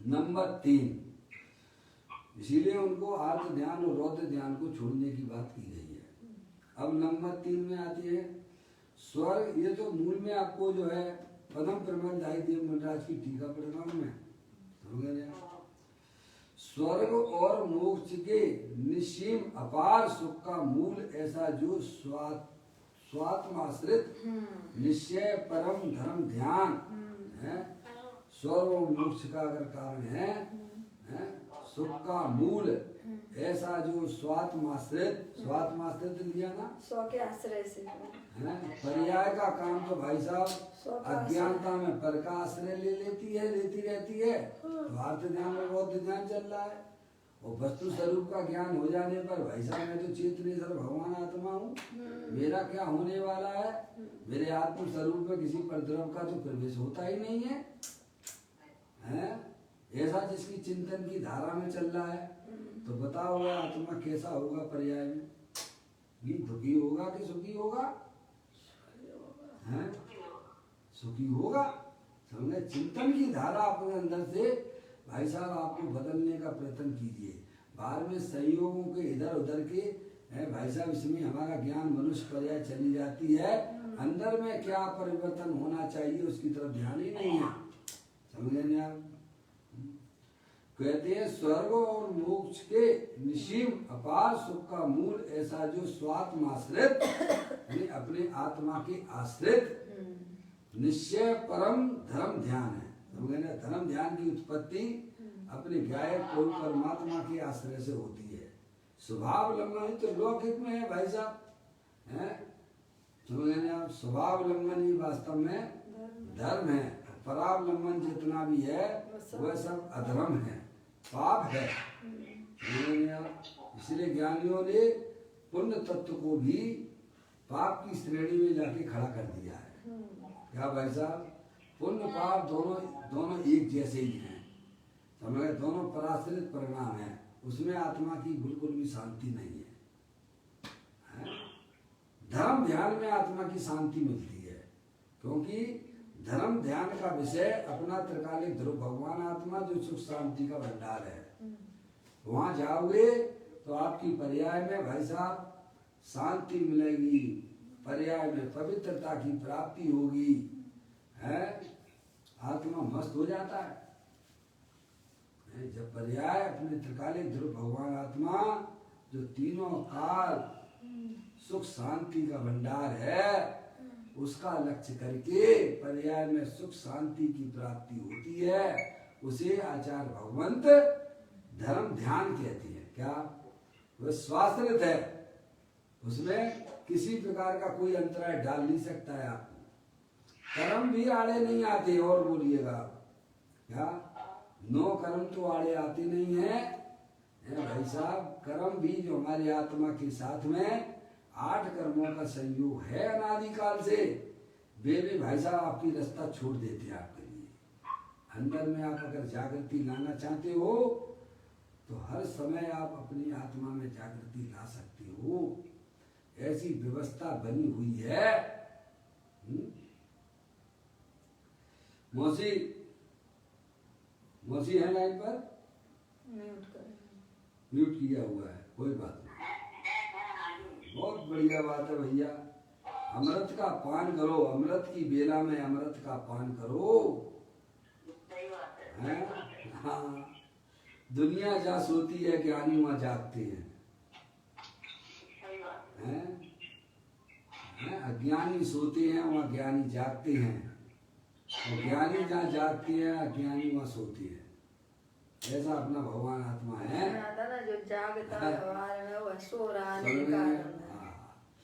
नंबर 3, इसीलिए उनको आर्थ ध्यान और रौद्र ध्यान को छोड़ने की बात की गई है। अब नंबर 3 में आती है स्वर्ग। ये तो मूल में आपको जो है पदम प्रमंड देव मनराज की टीका परिणाम में समझे। स्वर्ग और मोक्ष के निश्चीम अपार सुख का मूल ऐसा जो स्वात्माश्रित निश्चय परम धर्म ध्यान है, स्वर्ग और मोक्ष का अगर कारण है सुख का मूल ऐसा जो स्वात्माश्रित लिया ना, स्व के आश्रय से पर्याय का काम तो भाई साहब अज्ञानता में पर का आश्रय लेती रहती है। तो आर्थ ध्यान और रौद्र ध्यान चल रहा है और वस्तु स्वरूप का ज्ञान हो जाने पर भाई साहब मैं तो चेतनेश्वर भगवान आत्मा हूँ, मेरा क्या होने वाला है, मेरे आत्म स्वरूप में किसी परद्रव का तो प्रवेश होता ही नहीं है, ऐसा जिसकी चिंतन की धारा में चल रहा है। तो बताओ वह आत्मा कैसा होगा पर्याय में, दुखी होगा कि सुखी होगा? सुखी होगा, समझे? चिंतन की धारा अपने अंदर से भाई साहब आपको बदलने का प्रयत्न कीजिए। बाहर में संयोगों के इधर उधर के भाई साहब इसमें हमारा ज्ञान मनुष्य पर्याय चली जाती है, अंदर में क्या परिवर्तन होना चाहिए उसकी तरफ ध्यान ही नहीं है, समझे आप? कहते हैं स्वर्ग और मोक्ष के निश्चीम अपार सुख का मूल ऐसा जो स्वात्माश्रित अपने आत्मा के आश्रित निश्चय परम धर्म ध्यान है, समझे ना? धर्म ध्यान की उत्पत्ति अपने गायक को परमात्मा के आश्रय से होती है। स्वभाव लंघन तो लौकिक में है भाई साहब, समझे ना? स्वभाव लंघन ही वास्तव में धर्म है, परावलंबन जितना भी है वह सब अधर्म है, पाप है। इसलिए ज्ञानियों ने पुण्य तत्व को भी पाप की श्रेणी में जाके खड़ा कर दिया है। क्या भाई साहब? पुण्य पाप दोनों एक जैसे ही हैं, समझे? दोनों पराश्रित परिणाम है, उसमें आत्मा की बिल्कुल भी शांति नहीं है। धर्म ध्यान में आत्मा की शांति मिलती है, क्योंकि धर्म ध्यान का विषय अपना त्रिकालिक ध्रुव भगवान आत्मा जो सुख शांति का भंडार है। वहां जाओगे तो आपकी पर्याय में भाई साहब शांति मिलेगी, पर्याय में पवित्रता की प्राप्ति होगी, है आत्मा मस्त हो जाता है। जब पर्याय अपने त्रिकालिक ध्रुव भगवान आत्मा जो तीनों काल सुख शांति का भंडार है, उसका लक्ष्य करके पर्याय में सुख शांति की प्राप्ति होती है, उसे आचार्य भगवंत धर्म ध्यान कहते हैं। क्या वह स्वाश्रित है, उसमें किसी प्रकार का कोई अंतराय डाल नहीं सकता है आपको। कर्म भी आड़े नहीं आते, और बोलिएगा क्या 9 कर्म तो आड़े आते नहीं है भाई साहब। कर्म भी जो हमारे आत्मा के साथ में 8 कर्मों का संयोग है अनादिकाल से, वे भी भाई साहब आपकी रास्ता छोड़ देते हैं आपके लिए। अंदर में आप अगर जागृति लाना चाहते हो तो हर समय आप अपनी आत्मा में जागृति ला सकते हो, ऐसी व्यवस्था बनी हुई है। मौसी मौसी है लाइन पर? म्यूट किया हुआ है, कोई बात नहीं, बहुत बढ़िया बात है भैया। अमृत का पान करो, अमृत की बेला में अमृत का पान करो। हाँ, दुनिया जहाँ सोती है ज्ञानी वहाँ जागते हैं, अज्ञानी सोते हैं वहाँ ज्ञानी जागते हैं, और ज्ञानी जहाँ जागते हैं अज्ञानी वहाँ सोते हैं। ऐसा अपना भगवान आत्मा है। जो जागता है वह सो रहा नहीं।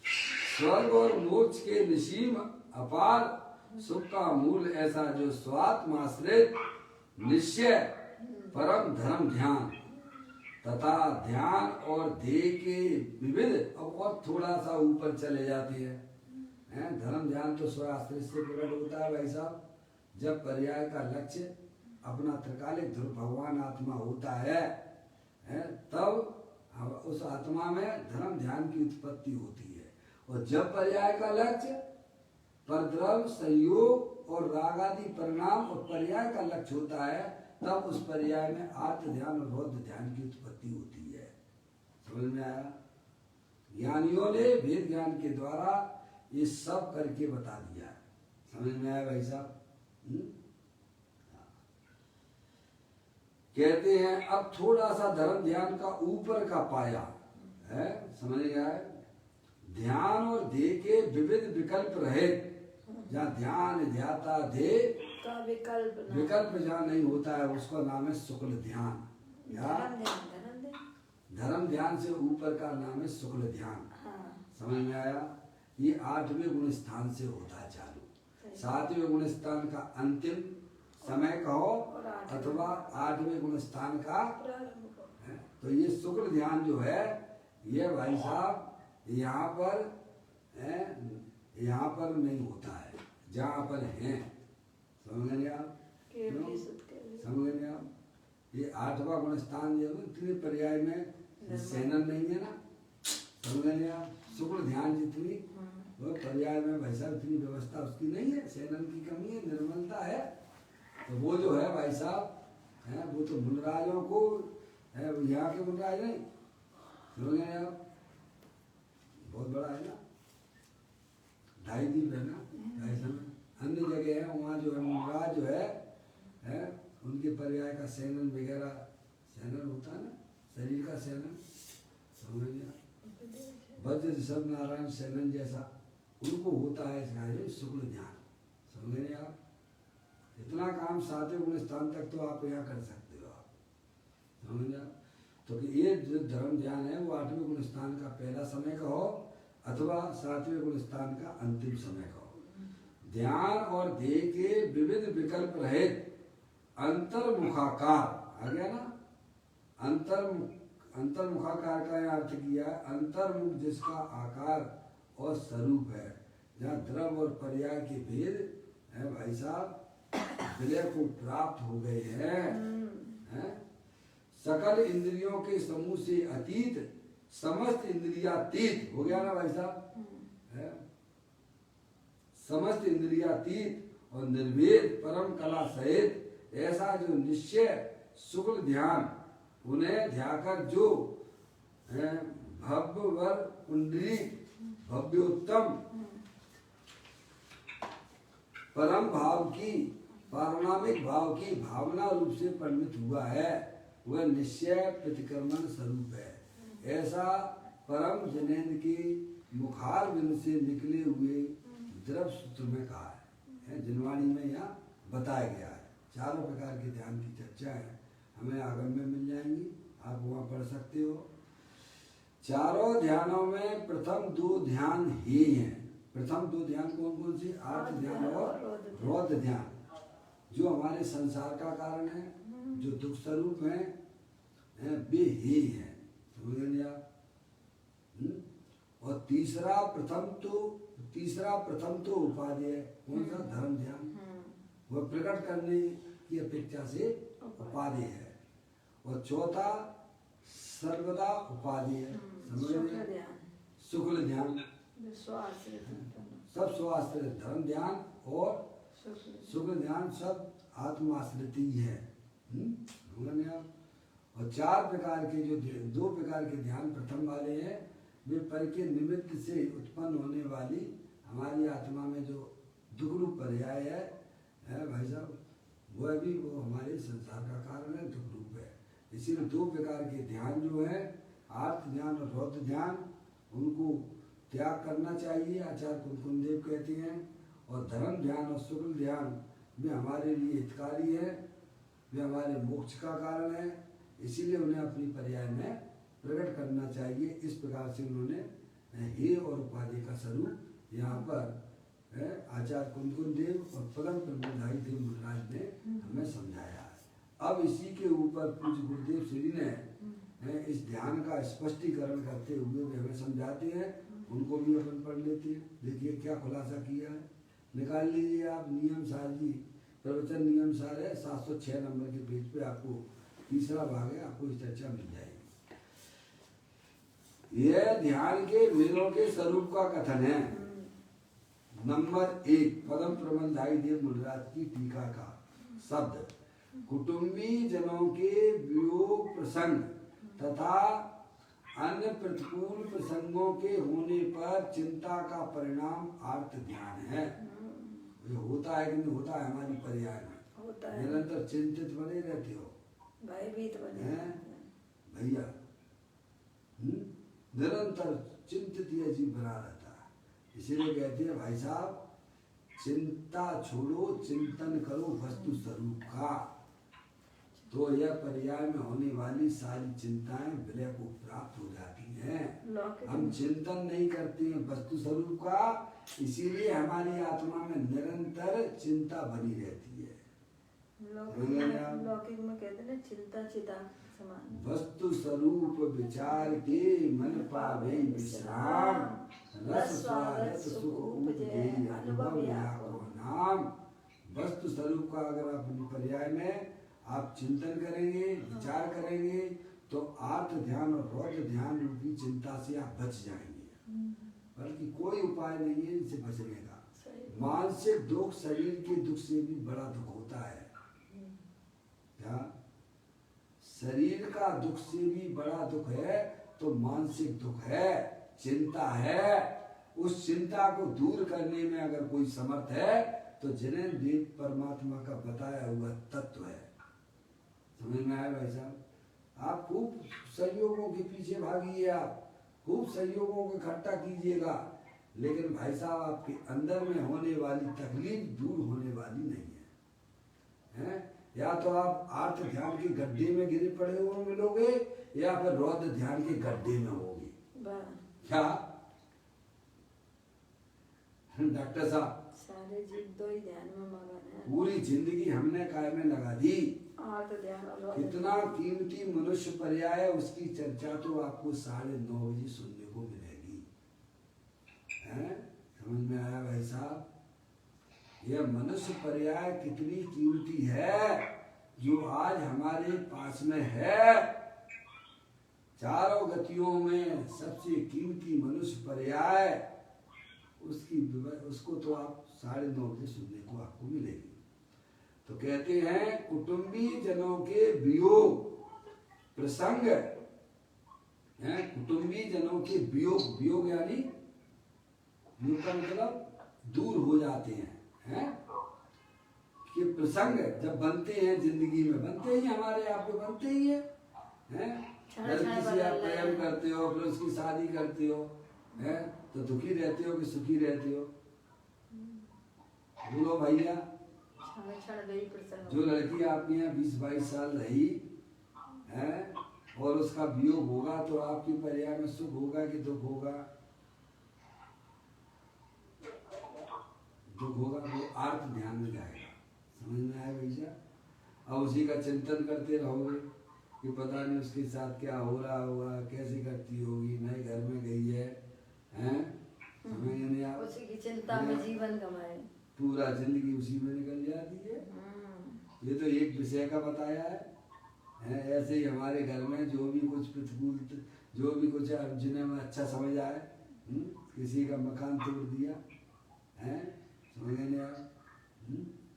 स्वर्ग और मोक्ष के निसीम अपार सुख का मूल ऐसा जो स्वात्माश्रित निश्चय परम धर्म ध्यान तथा ध्यान और देह के विविध और थोड़ा सा ऊपर चले जाते हैं। धर्म ध्यान तो स्वाश्रित से प्रकट होता है भाई साहब। जब पर्याय का लक्ष्य अपना त्रिकालिक ध्रुव भगवान आत्मा होता है, तब उस आत्मा में धर्म ध्यान की उत्पत्ति होती है। और जब पर्याय का लक्ष्य परद्रव संयोग और रागादि परिणाम और पर्याय का लक्ष्य होता है, तब उस पर्याय में आत्म ध्यान और बौद्ध ध्यान की उत्पत्ति होती है। समझ में आया? ज्ञानियों ने वेद ज्ञान के द्वारा ये सब करके बता दिया है। समझ में आया भाई साहब? कहते हैं अब थोड़ा सा धर्म ध्यान का ऊपर का पाया है, समझ गया है? ध्यान और देह के विविध विकल्प रहित, जहाँ ध्यान ध्याता देह का विकल्प जहाँ नहीं होता है, उसका नाम है शुक्ल ध्यान। या धर्म ध्यान से ऊपर का नाम है शुक्ल ध्यान। समझ में आया? ये 8वें गुण स्थान से होता है चालू। 7वें गुण स्थान का अंतिम समय कहो अथवा 8वें गुण स्थान का। तो ये शुक्ल ध्यान जो है, ये भाई साहब यहाँ पर नहीं होता है, जहाँ पर हैं। समझ गए आप? समझ गए आप? ये 8वां गुण स्थान जो है इतने पर्याय में सेनन नहीं है ना। समझ गए आप? शुक्ल ध्यान जितनी वो पर्याय में भाई साहब इतनी व्यवस्था उसकी नहीं है, सेनन की कमी है, निर्मलता है। तो वो जो है भाई साहब है, वो तो मुनराजों को है, यहाँ के मुनराज नहीं। समझ गए आप? बहुत बड़ा है ना, 2.5 द्वीप है ना ऐसा में। अन्य जगह है वहाँ जो है मुनराज जो है उनके पर्याय का सेनन वगैरह, सेनन होता है ना, शरीर का सेनन। समझ गया? वज्र ऋषभ नारायण सेनन जैसा उनको होता है शुक्ल ध्यान। समझ गए आप? इतना काम 7वें गुण स्थान तक तो आप यहाँ कर सकते हो आप। समझ गया? तो ये जो धर्म ध्यान है वो 8वें गुण स्थान का पहला समय का हो अथवा 7वें गुण स्थान का अंतिम समय का हो। ध्यान और देह के विविध विकल्प रहित अंतर्मुखाकार, आ गया ना? अंतर्मुखाकार का अर्थ किया अंतर्मुख जिसका आकार और स्वरूप है, जहाँ द्रव और पर्याय के भेद है भाई साहब विलय को प्राप्त हो गए हैं। सकल इंद्रियों के समूह से अतीत, समस्त इंद्रियातीत हो गया ना भाई साहब, है? समस्त इंद्रियातीत और निर्भेद परम कला सहित ऐसा जो निश्चय शुक्ल ध्यान, उन्हें ध्याकर जो भव्य वर पुंडरी भव्योत्तम परम भाव की, पारमाणिक भाव की भावना रूप से परिणित हुआ है, वह निश्चय प्रतिक्रमण स्वरूप है। ऐसा परम जनेन्द्र की मुखार बिंद से निकले हुए द्रव सूत्र में कहा है, जिनवाणी में यहाँ बताया गया है। चारों प्रकार के ध्यान की चर्चा है, हमें आगम में मिल जाएंगी, आप वहाँ पढ़ सकते हो। चारों ध्यानों में प्रथम दो ध्यान ही हैं। प्रथम दो ध्यान कौन कौन से? आर्त ध्यान और रौद्र ध्यान, जो हमारे संसार का कारण है, जो दुख स्वरूप है, वे ही हैं। समझ आप? और तीसरा प्रथम तो उपाधि है। कौन सा? धर्म ध्यान। वह प्रकट करने की अपेक्षा से उपाधि है। और चौथा सर्वदा उपाधि है। शुक्ल ध्यान, सब स्वाश्रित, धर्म ध्यान और शुक्ल ध्यान सब आत्माश्रित ही है। और चार प्रकार के जो दो प्रकार के ध्यान प्रथम वाले हैं, वे पर के निमित्त से उत्पन्न होने वाली हमारी आत्मा में जो दुख रूप पर्याय है भाई साहब, वह भी वो हमारे संसार का कारण है, दुख रूप है। इसीलिए दो प्रकार के ध्यान जो है, आर्त ध्यान और रौद्र ध्यान, उनको त्याग करना चाहिए, आचार्य कुंकुमदेव कहते हैं। और धर्म ध्यान और शुक्ल ध्यान वे हमारे लिए हितकारी है, वे हमारे मोक्ष का कारण है, इसीलिए उन्हें अपनी पर्याय में प्रकट करना चाहिए। इस प्रकार से उन्होंने हे और उपाधि का स्वरूप यहाँ पर आचार्य कुंकुम देव और परम प्रबोधाई देव महाराज ने हमें समझाया है। अब इसी के ऊपर पूज्य गुरुदेव श्री ने इस ध्यान का स्पष्टीकरण करते हुए वे हमें समझाते हैं, उनको भी अपन पढ़ लेते हैं। देखिए क्या खुलासा किया है, निकाल लीजिए आप। नियम सार जी, प्रवचन नियम सार है, 706 नंबर के पेज पे आपको तीसरा भाग है, आपको इस चर्चा मिल जाएगी। यह ध्यान के वेदों के स्वरूप का कथन है। नंबर 1 परम प्रबंधाई देव मुनिराज की टीका का शब्द, कुटुंबी जनों के वियोग प्रसंग तथा अन्य प्रतिकूल प्रसंगों के होने पर चिंता का परिणाम आर्त ध्यान है। ये होता है कि नहीं होता है? हमारी पर्याय में निरंतर चिंतित बने रहते हो, भयभीत बने भैया, निरंतर चिंतित यह जीव बना रहता है। इसीलिए कहते हैं भाई साहब, चिंता छोड़ो, चिंतन करो वस्तु स्वरूप का, तो यह पर्याय में होने वाली सारी चिंताएं विलय को प्राप्त हो जाती हैं। हम चिंतन नहीं करते हैं वस्तु स्वरूप का, इसीलिए हमारी आत्मा में निरंतर चिंता बनी रहती है। लौकिक में कहते हैं चिंता चिता समान। वस्तु स्वरूप विचार के मन पावे विश्राम, रस स्वागत सुख उपजे अनुभव याको नाम। वस्तु स्वरूप का अगर अपनी पर्याय में आप चिंतन करेंगे, विचार करेंगे, तो आर्त ध्यान और रौद्र ध्यान रूपी चिंता से आप बच जाएंगे। बल्कि कोई उपाय नहीं है इनसे बचने का। मानसिक दुख शरीर के दुख से भी बड़ा दुख होता है। क्या? शरीर का दुख से भी बड़ा दुख है तो मानसिक दुख है, चिंता है। उस चिंता को दूर करने में अगर कोई समर्थ है तो जिनेन्द्र देव परमात्मा का बताया हुआ तत्व है। समझ में आया भाई साहब? आप खूब सहयोगों के पीछे भागिए, आप खूब सहयोगों को इकट्ठा कीजिएगा, लेकिन भाई साहब आपके अंदर में होने वाली तकलीफ दूर होने वाली नहीं है। या तो आप आर्त ध्यान के गड्ढे में गिरे पड़े हुए मिलोगे, या फिर रौद्र ध्यान के गड्ढे में होगे। क्या डॉक्टर साहब? सारे जीव दो ही ध्यान में मगन है। पूरी जिंदगी हमने काय में लगा दी। कितना कीमती मनुष्य पर्याय, उसकी चर्चा तो आपको 9:30 बजे सुनने को मिलेगी। समझ में आया भाई साहब? यह मनुष्य पर्याय कितनी कीमती है जो आज हमारे पास में है, चारों गतियों में सबसे कीमती मनुष्य पर्याय, उसको तो आप 9:30 बजे सुनने को आपको मिलेगी। तो कहते हैं कुटुंबी जनों के वियोग प्रसंग है, कुटुंबी जनों के वियोग, वियोग यानी वियोग का मतलब दूर हो जाते हैं कि प्रसंग जब बनते हैं जिंदगी में, बनते ही हमारे आपके बनते ही हैं, किसी आप प्रेम करते हो फिर उसकी शादी करते हो, हैं तो दुखी रहते हो कि सुखी रहते हो? बोलो भैया। जो लड़की आपके यहाँ 20-22 साल रही है और उसका वियोग होगा तो आपकी परिवार में सुख होगा कि दुख होगा? दुख होगा। वो आर्त ध्यान में जाएगा, समझ में आया भैया? और उसी का चिंतन करते रहोगे कि पता नहीं उसके साथ क्या हो रहा होगा, कैसे करती होगी, नए घर में गई है, हैं? समझ नहीं आ, उसी की चिंता में जीवन गंवाए, पूरा जिंदगी उसी में निकल जाती है। ये तो एक विषय का बताया है। ऐसे ही हमारे घर में जो भी कुछ प्रतिकूल, जो भी कुछ जिन्हें में अच्छा समझ आए, किसी का मकान तोड़ दिया, है समझ नहीं आया,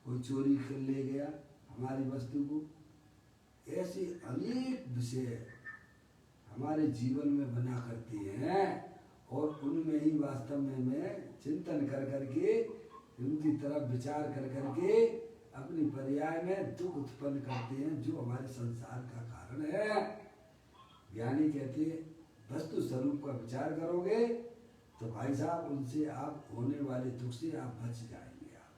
कोई चोरी कर ले गया हमारी वस्तु को, ऐसे अनेक विषय हमारे जीवन में बना करते हैं और उनमें ही वास्तव में चिंतन कर करके, उनकी तरफ विचार कर करके अपनी पर्याय में दुख उत्पन्न करते हैं, जो हमारे संसार का कारण है। ज्ञानी कहते हैं वस्तु स्वरूप का विचार करोगे तो भाई साहब उनसे आप होने वाले दुख से आप बच जाएंगे। आप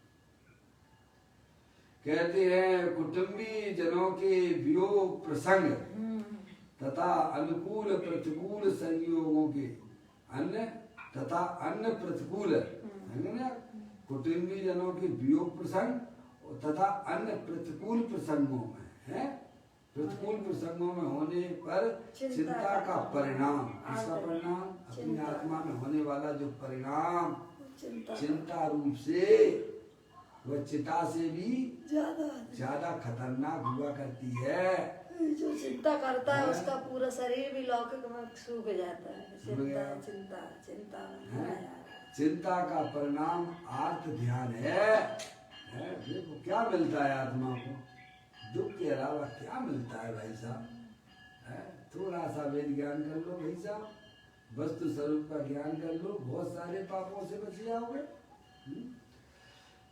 कहते हैं कुटुंबी जनों के वियोग प्रसंग तथा अनुकूल प्रतिकूल संयोगों के अन्य तथा अन्य प्रतिकूल, कुटुंबी जनों के वियोग प्रसंग तथा अन्य प्रतिकूल प्रसंगों में है, प्रतिकूल प्रसंगों में होने पर चिंता का परिणाम, इसका परिणाम अपनी आत्मा में होने वाला जो परिणाम चिंता रूप से वह चिता से भी ज्यादा खतरनाक हुआ करती है। जो चिंता करता है उसका पूरा शरीर भी लौकिक में सूख जाता है। चिंता चिंता चिंता का परिणाम आर्त ध्यान है। देखो क्या मिलता है आत्मा को, दुख के अलावा क्या मिलता है भाई साहब? थोड़ा सा वेद ज्ञान कर लो भाई साहब, वस्तु स्वरूप का ज्ञान कर लो, बहुत सारे पापों से बच जाओगे।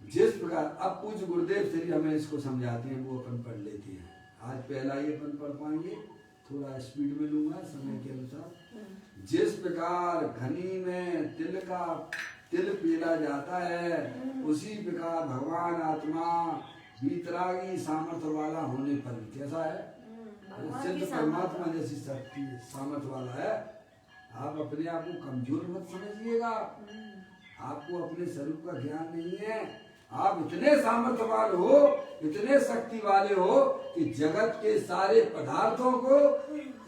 जिस प्रकार अब पूज्य गुरुदेव श्री हमें इसको समझाते हैं, वो अपन पढ़ लेते हैं। आज पहला ही अपन पढ़ पाएंगे, थोड़ा स्पीड में लूंगा समय के अनुसार। जिस प्रकार घनी में तिल पीला जाता है, उसी प्रकार भगवान आत्मा वीतरागी सामर्थ्य वाला होने पर भी कैसा है? सिद्ध परमात्मा जैसी शक्ति सामर्थ्य वाला है। आप अपने आप को कमजोर मत समझिएगा, आपको अपने स्वरूप का ज्ञान नहीं है। आप इतने सामर्थ्यवान हो, इतने शक्ति वाले हो कि जगत के सारे पदार्थों को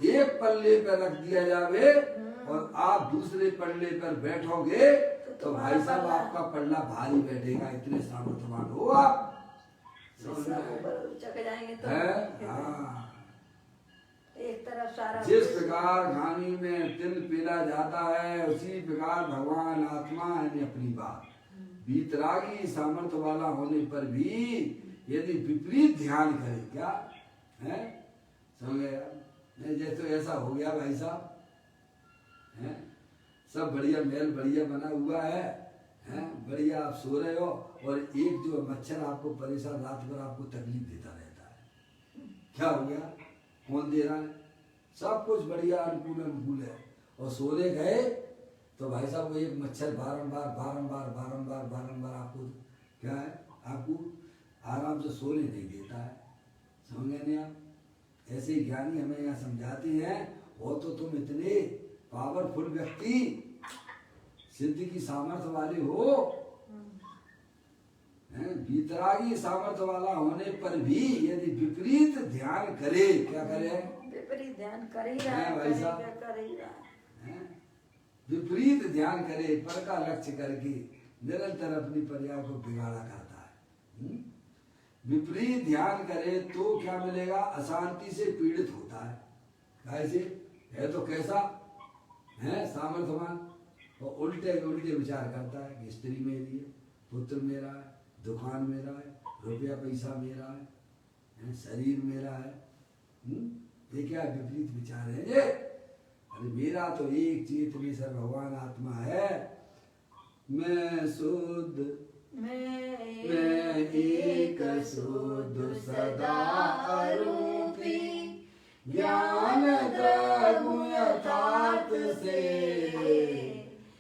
एक पल्ले पर रख दिया जावे और आप दूसरे पल्ले पर बैठोगे तो भाई साहब आपका पल्ला भारी बैठेगा, इतने सामर्थ्यवान हो आप। एक तरफ सारा जिस प्रकार घानी में तिल पीला जाता है, उसी प्रकार भगवान आत्मा यानी अपनी बात वीतरागी सामर्थ्य वाला होने पर भी यदि विपरीत ध्यान करे, क्या है समझ गया? नहीं जैसे ऐसा हो गया भाई साहब, सब बढ़िया महल बढ़िया बना हुआ है, बढ़िया आप सो रहे हो और एक जो मच्छर आपको परेशान रात भर आपको तकलीफ देता रहता है। क्या हो गया? कौन दे रहा है? सब कुछ बढ़िया अनुकूल है और सोने गए तो भाई साहब वो एक मच्छर बारंबार आपको क्या है, आपको आराम से सोने नहीं देता है। समझ गए नहीं आप? ऐसे ही ज्ञानी हमें यहाँ समझाते हैं, वो तो तुम इतने पावरफुल व्यक्ति सिद्धि की सामर्थ्य वाले हो, वीतरागी सामर्थ्य वाला होने पर भी यदि विपरीत ध्यान करे, क्या करे? विपरीत ध्यान कर ही रहा है भाई साहब, विपरीत ध्यान करे, पर का लक्ष्य करके निरंतर अपनी पर्याय को बिगाड़ा करता है। विपरीत ध्यान करे तो क्या मिलेगा? अशांति से पीड़ित होता है। कैसे है तो कैसा है? सामर्थ्यवान, और उल्टे उल्टे विचार करता है कि स्त्री मेरी है, पुत्र मेरा है, दुकान मेरा है, रुपया पैसा मेरा है, शरीर मेरा है। ये क्या विपरीत विचार है ये? अरे मेरा तो एक चेतनेश्वर भगवान आत्मा है। मैं शुद्ध, मैं एक शुद्ध सदा आरोपी, ज्ञान द्रव्य यथार्थ से,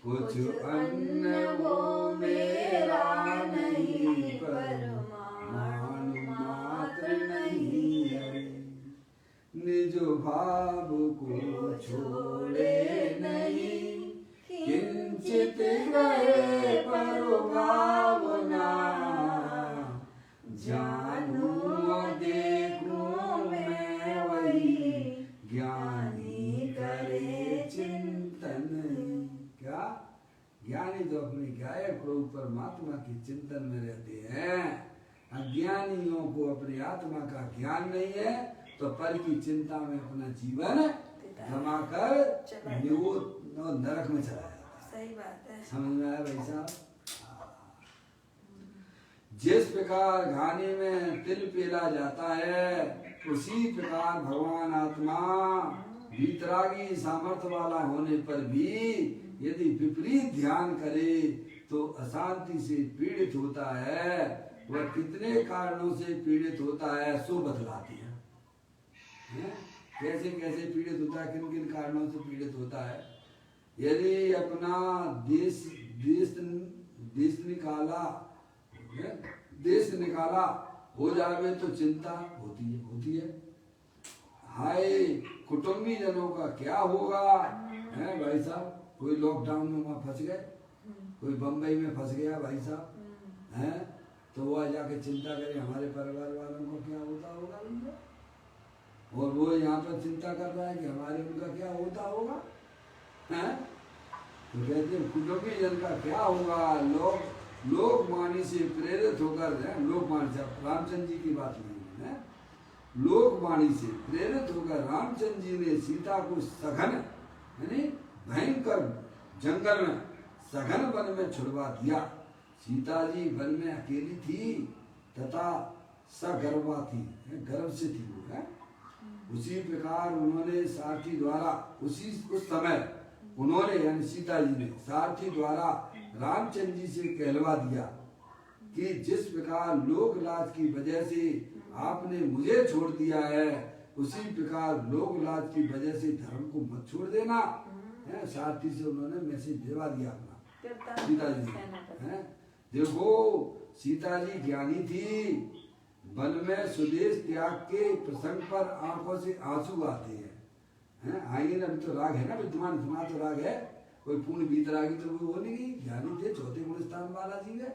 कुछ अन्य वो मेरा नहीं, परमाणु मात्र नहीं है। निज भाव को छोड़े नहीं, किंचित गए पर भावना, जानू देखूं मैं वही, ज्ञानी करे चिंतन। क्या? ज्ञानी तो अपने गायक प्रभु परमात्मा के चिंतन में रहते हैं। अज्ञानियों को अपनी आत्मा का ज्ञान नहीं है तो पर की चिंता में अपना जीवन गमाकर नरक में चला जाता है। सही बात है। समझ में आया भाई साहब? जिस प्रकार घानी में तिल पेला जाता है, उसी प्रकार भगवान आत्मा वीतरागी सामर्थ्य वाला होने पर भी यदि विपरीत ध्यान करे तो अशांति से पीड़ित होता है। वह कितने कारणों से पीड़ित होता है सो बतलाती है। कैसे कैसे पीड़ित होता है, किन किन कारणों से पीड़ित होता है। यदि अपना देश निकाला हो जावे तो चिंता होती है। हाय कुटुंबी जनों का क्या होगा है भाई साहब? कोई लॉकडाउन में वहाँ फंस गए, कोई बम्बई में फंस गया भाई साहब है, तो वह जाके चिंता करे हमारे परिवार वालों को क्या होता होगा भैया, और वो यहाँ पर चिंता कर रहा है कि हमारे उनका क्या होता होगा है। तो कहते हैं कुटुंबी जन का क्या होगा। लोकवाणी से प्रेरित होकर, लोकवाणी से रामचंद्र जी की बात नहीं है, लोकवाणी से प्रेरित होकर रामचंद्र जी ने सीता को सघन यानी भयंकर जंगल में सघन वन में छुड़वा दिया। सीता जी वन में अकेली थी तथा सगर्भा थी, गर्भ से थी वो है। उसी प्रकार उन्होंने सारथी द्वारा उस समय उन्होंने यानी सीता जी ने सारथी द्वारा रामचंद्र जी से कहलवा दिया कि जिस प्रकार लोक लाज की वजह से आपने मुझे छोड़ दिया है, उसी प्रकार लोक लाज की वजह से धर्म को मत छोड़ देना। सारथी से उन्होंने मैसेज दिलवा दिया अपना सीता जी ने। देखो सीता जी ज्ञानी थी, वन में स्वदेश त्याग के प्रसंग पर आंखों से आंसू आते हैं। आएंगे ना, अभी तो राग है ना विद्यमान, इतना तो राग है। कोई पूर्ण वीतरागी तो वो नहीं, ज्ञानी थे, चौथे गुण स्थान वाला जी है।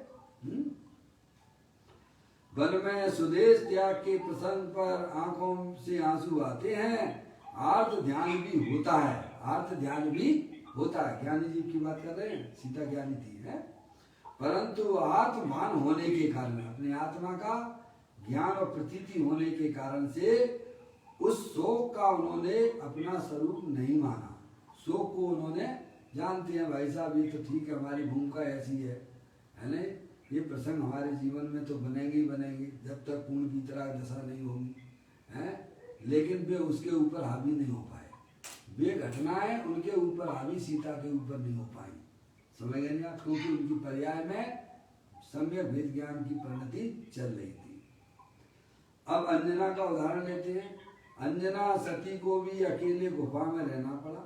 वन में स्वदेश त्याग के प्रसंग पर आंखों से आंसू आते हैं। आर्थ ध्यान भी होता है, आर्थ ध्यान भी होता है। ज्ञानी जी की बात कर रहे हैं, सीता ज्ञानी थी है, परंतु आत्मभान होने के कारण, अपने आत्मा का ज्ञान और प्रतीति होने के कारण से उस शोक का उन्होंने अपना स्वरूप नहीं माना। शोक को उन्होंने जानते हैं भाई साहब ये तो ठीक है, हमारी भूमिका ऐसी है ना, ये प्रसंग हमारे जीवन में तो बनेंगे ही बनेंगे जब तक पूर्ण वितराग दशा नहीं होगी है। लेकिन वे उसके ऊपर हावी नहीं हो पाए, वे घटनाएं उनके ऊपर हावी सीता के ऊपर नहीं हो पाई। समझ गए नहीं आप? क्योंकि उनकी पर्याय में सम्यक भेद ज्ञान की परिणति चल रही थी। अब अंजना का उदाहरण लेते हैं। अंजना सती को भी अकेले गुफा में रहना पड़ा।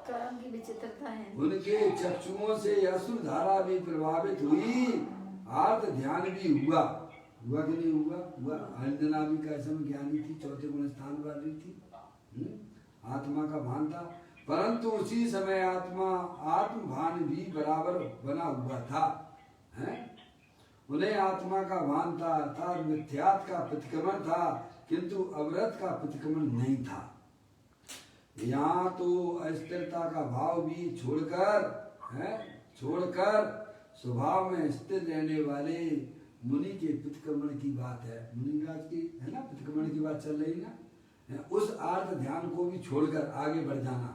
कर्म की विचित्रता है। उनके चक्षुओं से असुर धारा भी प्रभावित हुई, आर्थ ध्यान भी हुआ कि नहीं हुआ। अंजना भी कैसे ज्ञानी थी, चौथे गुण स्थान वाली थी, आत्मा का भान था, परंतु उसी समय आत्म भान भी बराबर बना हुआ था है? उन्हें आत्मा का भान था, अर्थात मिथ्यात का प्रतिक्रमण था, किंतु अवरत का प्रतिक्रमण नहीं था। यहाँ तो अस्थिरता का भाव भी छोड़कर स्वभाव में स्थिर रहने वाले मुनि के पितृक्रमण की बात है, मुनिराज की है ना, पितृक्रमण की बात चल रही ना, उस आर्थ ध्यान को भी छोड़कर आगे बढ़ जाना,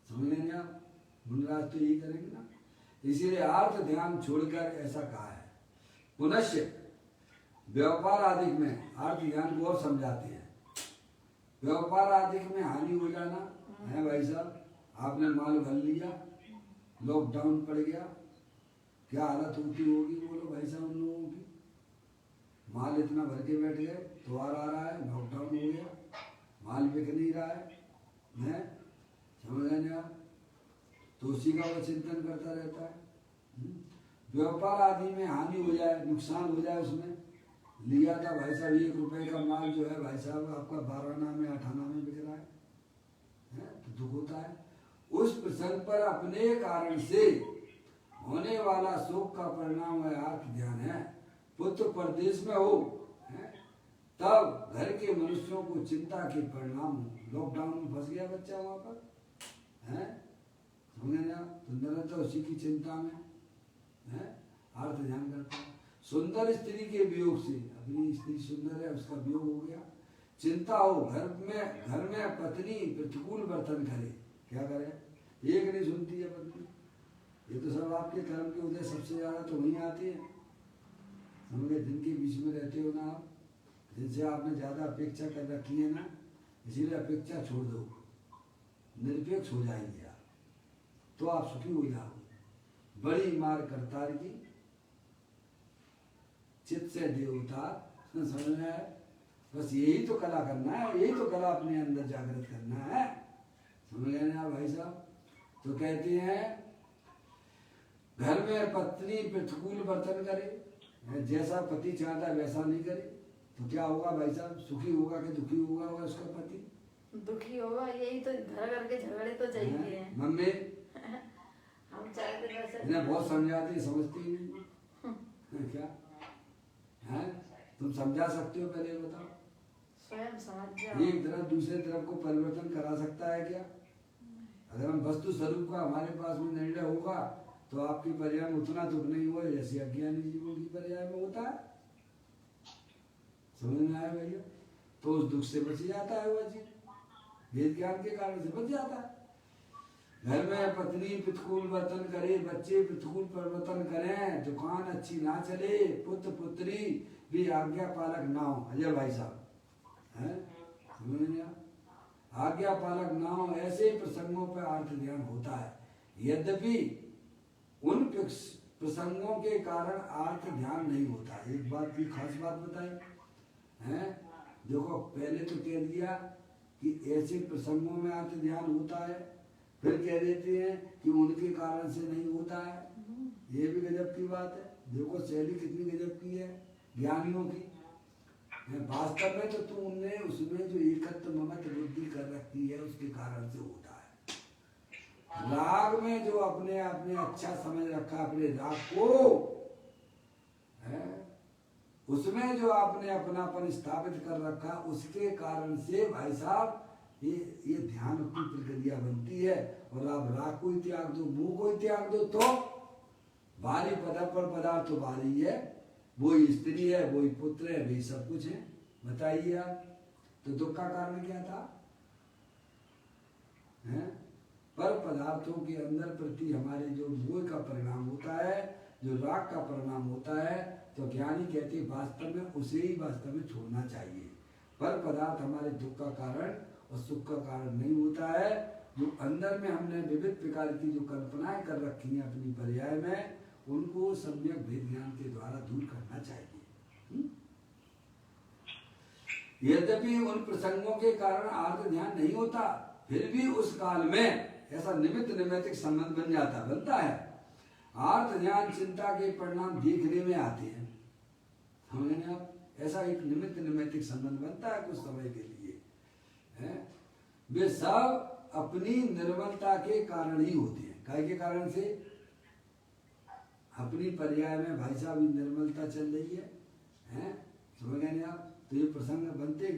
समझ लेंगे आप, मुनिराज तो यही करेंगे ना, इसीलिए आर्थ ध्यान छोड़कर ऐसा कहा है। पुनश्च व्यापार आदि में आर्थ ध्यान को और समझाते हैं। व्यापार आदि में हानि हो जाना है भाई साहब, आपने माल भर लिया, लॉकडाउन पड़ गया, क्या हालत होती होगी बोलो भाई साहब उन लोगों की, माल इतना भर के बैठ गए, त्योहार आ रहा है, लॉकडाउन हो गया, माल बिक नहीं रहा है, समझ लेंगे आप, तो उसी का वो चिंतन करता रहता है। व्यापार आदि में हानि हो जाए, नुकसान हो जाए, उसमें लिया था भाई साहब 1 रुपए का माल जो है भाई साहब आपका 12 आना में 8 आना में बिक रहा है तो दुख होता है। उस प्रसंग पर अपने कारण से होने वाला शोक का परिणाम है आर्थ ध्यान है। पुत्र परदेश में हो तब घर के मनुष्यों को चिंता के परिणाम हो, लॉकडाउन में फंस गया बच्चा वहां पर है, समझे ना, तो निरंतर उसी की चिंता में है, अर्थ ध्यान करता है। सुंदर स्त्री के वियोग से, अपनी स्त्री सुंदर है उसका वियोग हो गया, चिंता हो, घर में पत्नी प्रतिकूल वर्तन करे, क्या करे, एक नहीं सुनती है पत्नी, ये तो सब आपके कर्म के उदय सबसे ज्यादा तो वहीं आते हैं, समझे, जिनके बीच में रहते हो ना आप, जिनसे आपने ज्यादा अपेक्षा कर रखी है ना, इसीलिए अपेक्षा छोड़ दो, निरपेक्ष हो जाएंगे आप, तो आप सुखी हो जाओगे। बड़ी मार करतार की चित्त से देवता, समझ में है, बस यही तो कला करना है, यही तो कला अपने अंदर जागृत करना है, समझ गए ना भाई साहब। तो कहते हैं घर में पत्नी प्रतिकूल वर्तन करे, जैसा पति चाहता है वैसा नहीं करे, तो क्या होगा भाई साहब, सुखी होगा कि दुखी होगा उसका पति, दुखी होगा, यही तो घर के झगड़े तो चाहिए मम्मी हम चाहते वैसे इन्हें बहुत समझाते समझती नहीं क्या है, तुम समझा सकते हो, पहले बताओ, स्वयं समझ जाओ, एक तरफ दूसरे तरफ को परिवर्तन करा सकता है क्या, अगर हम वस्तु स्वरूप का हमारे पास में निर्णय होगा तो आपकी पर्याय में उतना दुख नहीं हुआ जैसे अज्ञानी जीवों की पर्याय में होता है, समझ में आया भैया, तो उस दुख से बच जाता है वह जीव, वेद ज्ञान के कारण से बच जाता है। घर में पत्नी प्रतिकूल वर्तन करे, बच्चे प्रतिकूल परिवर्तन करें, दुकान अच्छी ना चले, पुत्र पुत्री भी आज्ञा पालक ना हो, अजय भाई साहब है, समझ में आज्ञा पालक ना हो, ऐसे प्रसंगों पर अर्थ ध्यान होता है। यद्यपि उन प्रसंगों के कारण अर्थ ध्यान नहीं होता। एक बात की खास बात बताई है, देखो पहले तो कह दिया कि ऐसे प्रसंगों में अर्थ ध्यान होता है, फिर कह देते हैं कि उनके कारण से नहीं होता है, ये भी गजब की बात है। देखो शैली कितनी गजब की है ज्ञानियों की, वास्तव में तो तुमने उसमें जो एकत्व ममत्व बुद्धि कर रखी है उसके कारण से होता है। राग में जो अपने अच्छा समझ रखा अपने राग को है, उसमें जो आपने अपनापन स्थापित कर रखा उसके कारण से भाई साहब ये ध्यान की प्रक्रिया बनती है। और आप राग को ही त्याग दो, मुंह को ही त्याग दो, तो बारी पदार्थ तो बारी है, वही स्त्री है, वही पुत्र है, वही सब कुछ है, बताइए आप, तो दुख का कारण क्या था है? पर पदार्थों के अंदर प्रति हमारे जो मोह का परिणाम होता है, जो राग का परिणाम होता है, तो ज्ञानी कहते वास्तव में उसे ही वास्तव में छोड़ना चाहिए। पर पदार्थ हमारे दुख का कारण और सुख का कारण नहीं होता है। जो अंदर में हमने विविध प्रकार की जो कल्पनाएं कर रखी हैं अपनी पर्याय में, उनको सम्यक भेद ज्ञान के द्वारा दूर करना चाहिए। यद्यपि उन प्रसंगों के कारण आर्थ ध्यान नहीं होता, फिर भी उस काल में ऐसा निमित्त नैमित्तिक संबंध बनता है। आर्थ ध्यान चिंता के परिणाम देखने में आते हैं, समझे आप, ऐसा एक निमित्त नैमित्तिक संबंध बनता है कुछ समय के लिए है? वे सब अपनी निर्मलता के कारण ही होते हैं। काय के कारण से? अपनी पर्याय में भाई साहब निर्मलता चल रही है? समझ गए आप? तो ये प्रसंग बनते,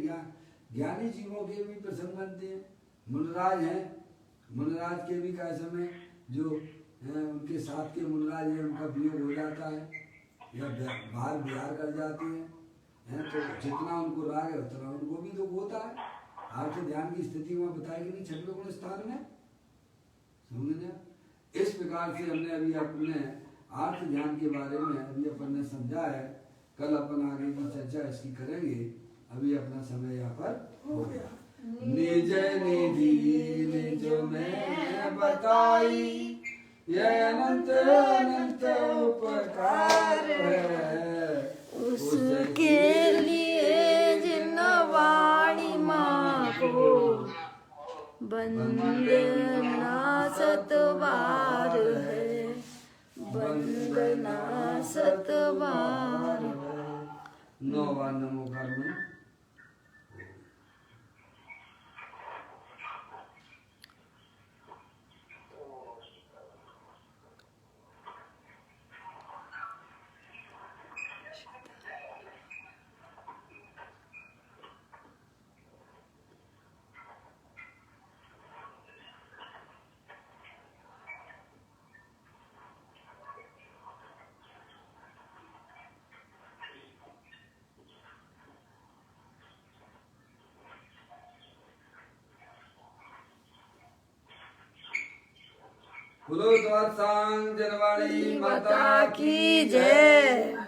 ज्ञानी जीवों के भी प्रसंग बनते हैं। मुनराज हैं, मुनराज के भी काय समय जो उनके साथ के मुनराज है उनका वियोग हो जाता है, या बाहर बिहार कर जाते हैं तो जितना उनको राग है उतना उनको भी दुख होता है। आर्थ ध्यान की स्थिति वहाँ बताई गई छठवें गुण स्थान में, समझे। इस प्रकार से हमने अभी अपने आर्थ ध्यान के बारे में अभी अपन ने समझा है। कल अपन आगे की चर्चा इसकी करेंगे। अभी अपना समय यहाँ पर हो गया। निज निधि निज में बताई, यह अनंत अनंत उपकार है उसके लिए जिन वाणी माँ को वंदना सतबार है, वंदना सतबार है। 9 बार नमोकार में बोलो द्वार सांग जनवाणी माता की जय।